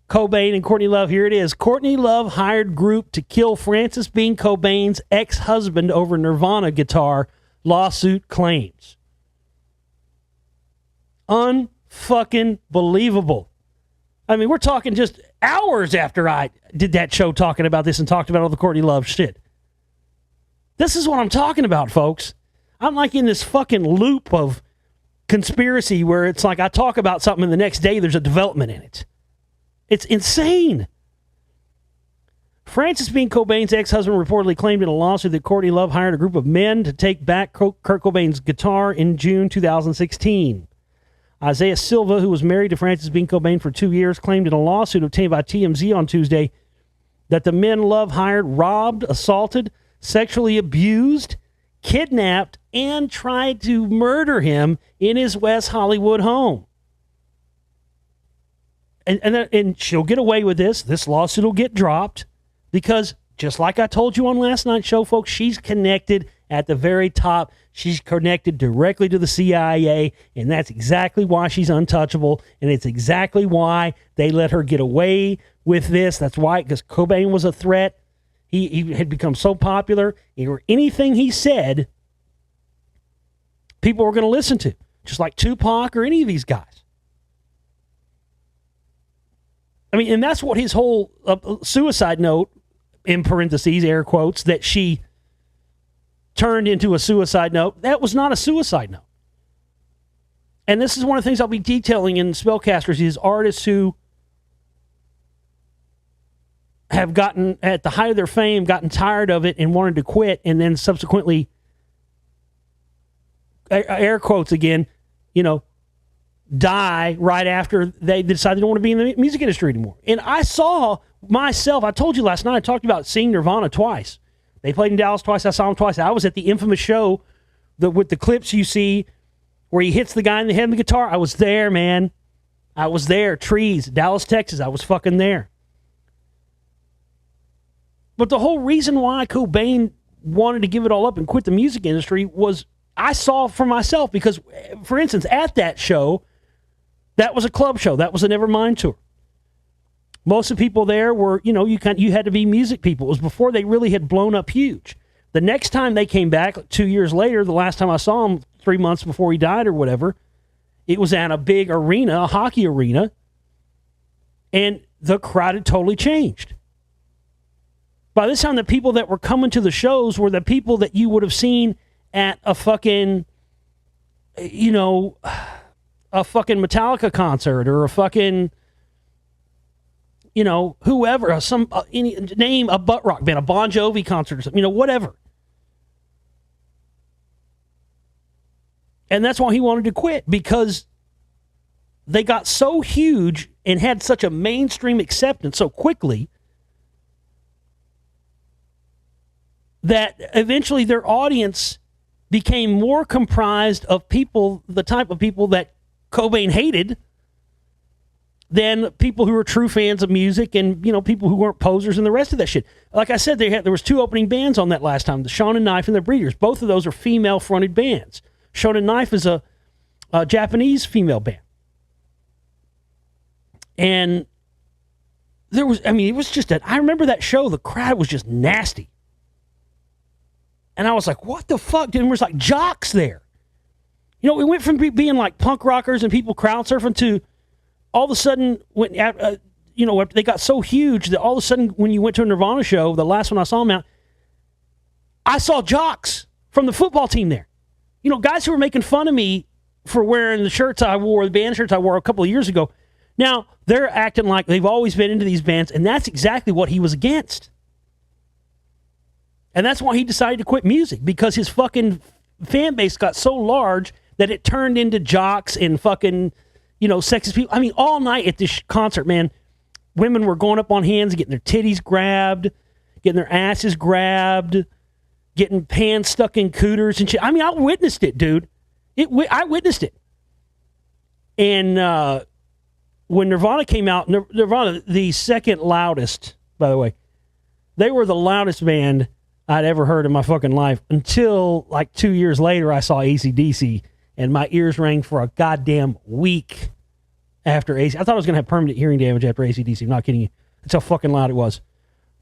Cobain and Courtney Love. Here it is. Courtney Love hired group to kill Francis Bean Cobain's ex-husband over Nirvana guitar lawsuit claims. Unfucking believable. I mean, we're talking just hours after I did that show talking about this and talked about all the Courtney Love shit. This is what I'm talking about, folks. I'm like in this fucking loop of conspiracy where it's like I talk about something and the next day there's a development in it. It's insane. Frances Bean Cobain's ex-husband reportedly claimed in a lawsuit that Courtney Love hired a group of men to take back Kurt Cobain's guitar in June 2016. Isaiah Silva, who was married to Frances Bean Cobain for 2 years, claimed in a lawsuit obtained by TMZ on Tuesday that the men Love hired robbed, assaulted, sexually abused, kidnapped, and tried to murder him in his West Hollywood home. And she'll get away with this. This lawsuit will get dropped because, just like I told you on last night's show, folks, she's connected at the very top. She's connected directly to the CIA, and that's exactly why she's untouchable, and it's exactly why they let her get away with this. That's why, because Cobain was a threat. He had become so popular, or anything he said, people were going to listen to, just like Tupac or any of these guys. I mean, and that's what his whole suicide note, in parentheses, air quotes, that she turned into a suicide note, that was not a suicide note. And this is one of the things I'll be detailing in Spellcasters, is artists who have gotten, at the height of their fame, gotten tired of it and wanted to quit, and then subsequently, air quotes again, die right after they decide they don't want to be in the music industry anymore. And I saw myself, I told you last night, I talked about seeing Nirvana twice. They played in Dallas twice. I saw them twice. I was at the infamous show with the clips you see where he hits the guy in the head with the guitar. I was there, man. I was there. Trees, Dallas, Texas. I was fucking there. But the whole reason why Cobain wanted to give it all up and quit the music industry was I saw for myself because, for instance, at that show, that was a club show. That was a Nevermind tour. Most of the people there were, you had to be music people. It was before they really had blown up huge. The next time they came back, 2 years later, the last time I saw him, 3 months before he died or whatever, it was at a big arena, a hockey arena, and the crowd had totally changed. By this time, the people that were coming to the shows were the people that you would have seen at a fucking, a fucking Metallica concert or a fucking, whoever, name a butt rock band, a Bon Jovi concert or something, whatever. And that's why he wanted to quit, because they got so huge and had such a mainstream acceptance so quickly that eventually their audience became more comprised of people, the type of people that Cobain hated, than people who were true fans of music and, people who weren't posers and the rest of that shit. Like I said, there was 2 opening bands on that last time, the Sean and Knife and the Breeders. Both of those are female-fronted bands. Sean and Knife is a Japanese female band. And it was just I remember that show, the crowd was just nasty. And I was like, what the fuck? And there was like jocks there. We went from being like punk rockers and people crowd surfing to all of a sudden, when they got so huge that all of a sudden when you went to a Nirvana show, the last one I saw them out, I saw jocks from the football team there. Guys who were making fun of me for wearing the shirts I wore, the band shirts I wore a couple of years ago. Now, they're acting like they've always been into these bands, and that's exactly what he was against. And that's why he decided to quit music, because his fucking fan base got so large that it turned into jocks and fucking, sexist people. All night at this concert, man, women were going up on hands, getting their titties grabbed, getting their asses grabbed, getting pants stuck in cooters and shit. I witnessed it, dude. I witnessed it. And when Nirvana came out, Nirvana, the second loudest, by the way, they were the loudest band I'd ever heard in my fucking life until like 2 years later I saw AC/DC and my ears rang for a goddamn week after AC. I thought I was going to have permanent hearing damage after AC/DC. I'm not kidding you. That's how fucking loud it was.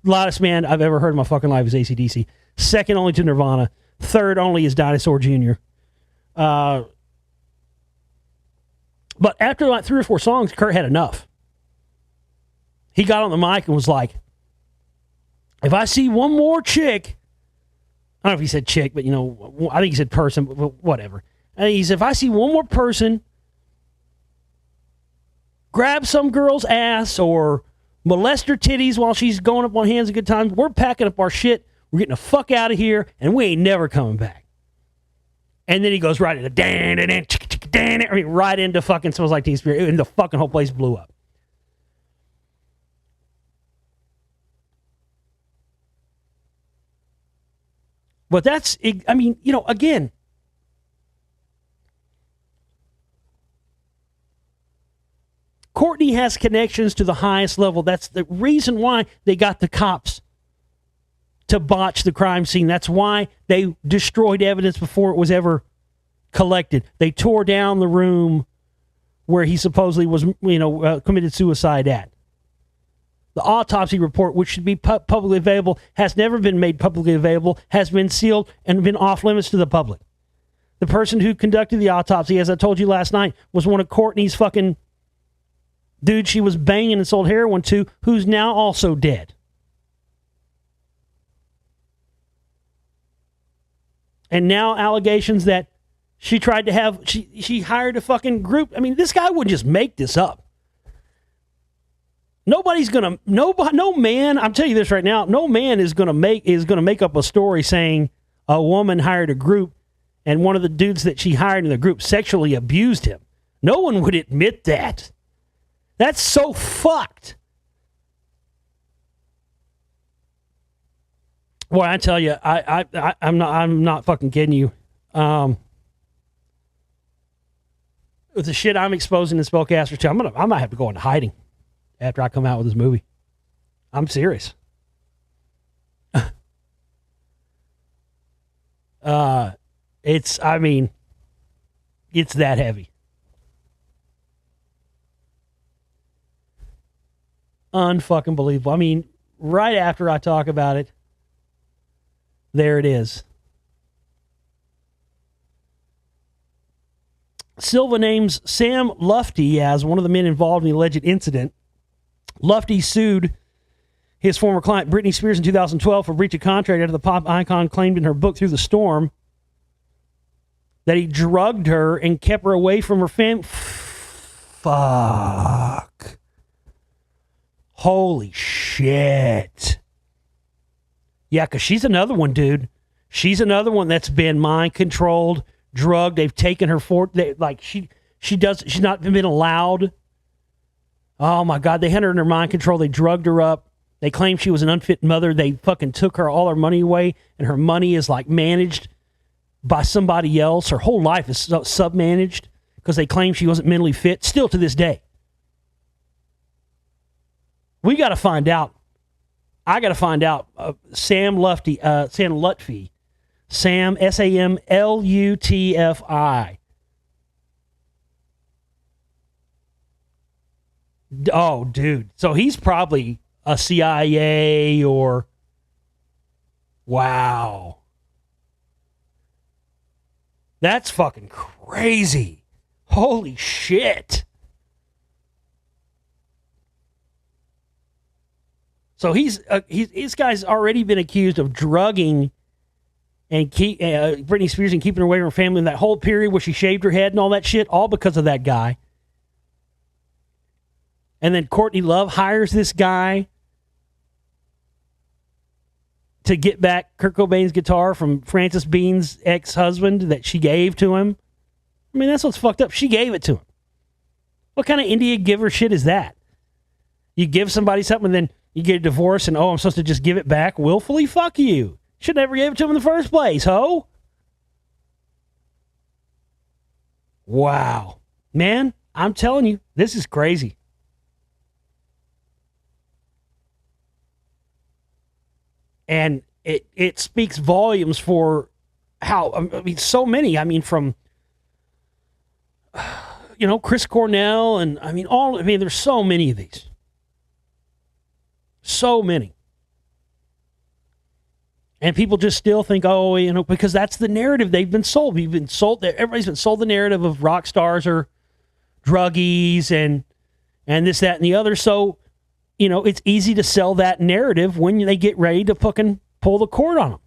Loudest band I've ever heard in my fucking life is AC/DC. Second only to Nirvana. Third only is Dinosaur Jr. But after like 3 or 4 songs, Kurt had enough. He got on the mic and was like, if I see one more chick, I don't know if he said chick, but I think he said person, but whatever. And he said, if I see one more person grab some girl's ass or molest her titties while she's going up on hands a good time, we're packing up our shit, we're getting the fuck out of here, and we ain't never coming back. And then he goes right into right into fucking Smells Like Teen Spirit, and the fucking whole place blew up. But that's, I mean, again, Courtney has connections to the highest level. That's the reason why they got the cops to botch the crime scene. That's why they destroyed evidence before it was ever collected. They tore down the room where he supposedly was, committed suicide at. The autopsy report, which should be publicly available, has never been made publicly available, has been sealed and been off limits to the public. The person who conducted the autopsy, as I told you last night, was one of Courtney's fucking dudes she was banging and sold heroin to, who's now also dead. And now allegations that she tried to have, she hired a fucking group. I mean, this guy wouldn't just make this up. No man, I'm telling you this right now, no man is gonna make up a story saying a woman hired a group and one of the dudes that she hired in the group sexually abused him. No one would admit that. That's so fucked. Boy, I tell you, I'm not fucking kidding you. With the shit I'm exposing in Spellcaster 2, I might have to go into hiding after I come out with this movie. I'm serious. It's that heavy. Unfucking believable. I mean, right after I talk about it, there it is. Silva names Sam Lufty as one of the men involved in the alleged incident. Lufty sued his former client Britney Spears in 2012 for breach of contract after the pop icon claimed in her book Through the Storm that he drugged her and kept her away from her family. Fuck. Holy shit. Yeah, because she's another one, dude. She's another one that's been mind-controlled, drugged. They've taken her for... she's not been allowed. Oh, my God. They had her in her mind control. They drugged her up. They claimed she was an unfit mother. They fucking took all her money away, and her money is, managed by somebody else. Her whole life is sub-managed because they claim she wasn't mentally fit, still to this day. We got to find out. I got to find out. Sam Lutfi. Sam, Samlutfi. Oh, dude. So he's probably a CIA or... Wow. That's fucking crazy. Holy shit. So this guy's already been accused of drugging and Britney Spears and keeping her away from her family in that whole period where she shaved her head and all that shit, all because of that guy. And then Courtney Love hires this guy to get back Kurt Cobain's guitar from Frances Bean's ex-husband that she gave to him. I mean, that's what's fucked up. She gave it to him. What kind of India giver shit is that? You give somebody something and then you get a divorce and, I'm supposed to just give it back willfully? Fuck you. Should never gave it to him in the first place, ho. Wow. Man, I'm telling you, this is crazy. And it speaks volumes for how, so many, from, Chris Cornell and, there's so many of these. So many. And people just still think, oh, you know, because that's the narrative they've been sold. We've been sold. Everybody's been sold the narrative of rock stars or druggies and this, that, and the other. So, you know, it's easy to sell that narrative when they get ready to fucking pull the cord on them.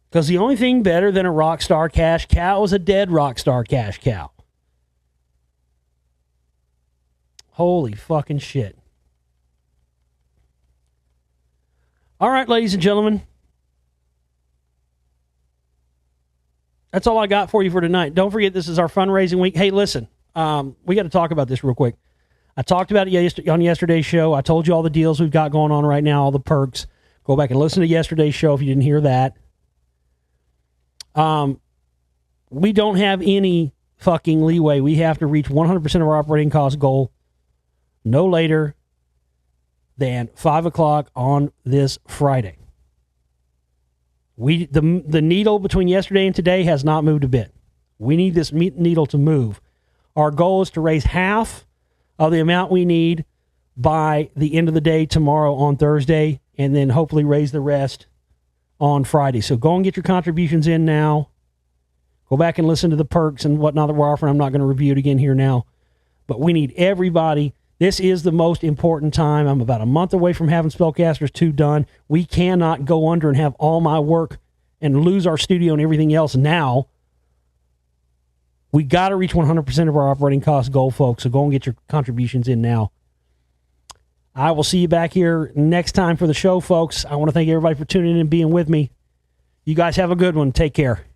Because the only thing better than a rock star cash cow is a dead rock star cash cow. Holy fucking shit. All right, ladies and gentlemen. That's all I got for you for tonight. Don't forget, this is our fundraising week. Hey, listen, we got to talk about this real quick. I talked about it on yesterday's show. I told you all the deals we've got going on right now, all the perks. Go back and listen to yesterday's show if you didn't hear that. We don't have any fucking leeway. We have to reach 100% of our operating cost goal no later than 5 o'clock on this Friday. The needle between yesterday and today has not moved a bit. We need this needle to move. Our goal is to raise half of the amount we need by the end of the day tomorrow on Thursday, and then hopefully raise the rest on Friday. So go and get your contributions in now. Go back and listen to the perks and whatnot that we're offering. I'm not going to review it again here now. But we need everybody. This is the most important time. I'm about a month away from having Spellcasters 2 done. We cannot go under and have all my work and lose our studio and everything else now. We got to reach 100% of our operating cost goal, folks. So go and get your contributions in now. I will see you back here next time for the show, folks. I want to thank everybody for tuning in and being with me. You guys have a good one. Take care.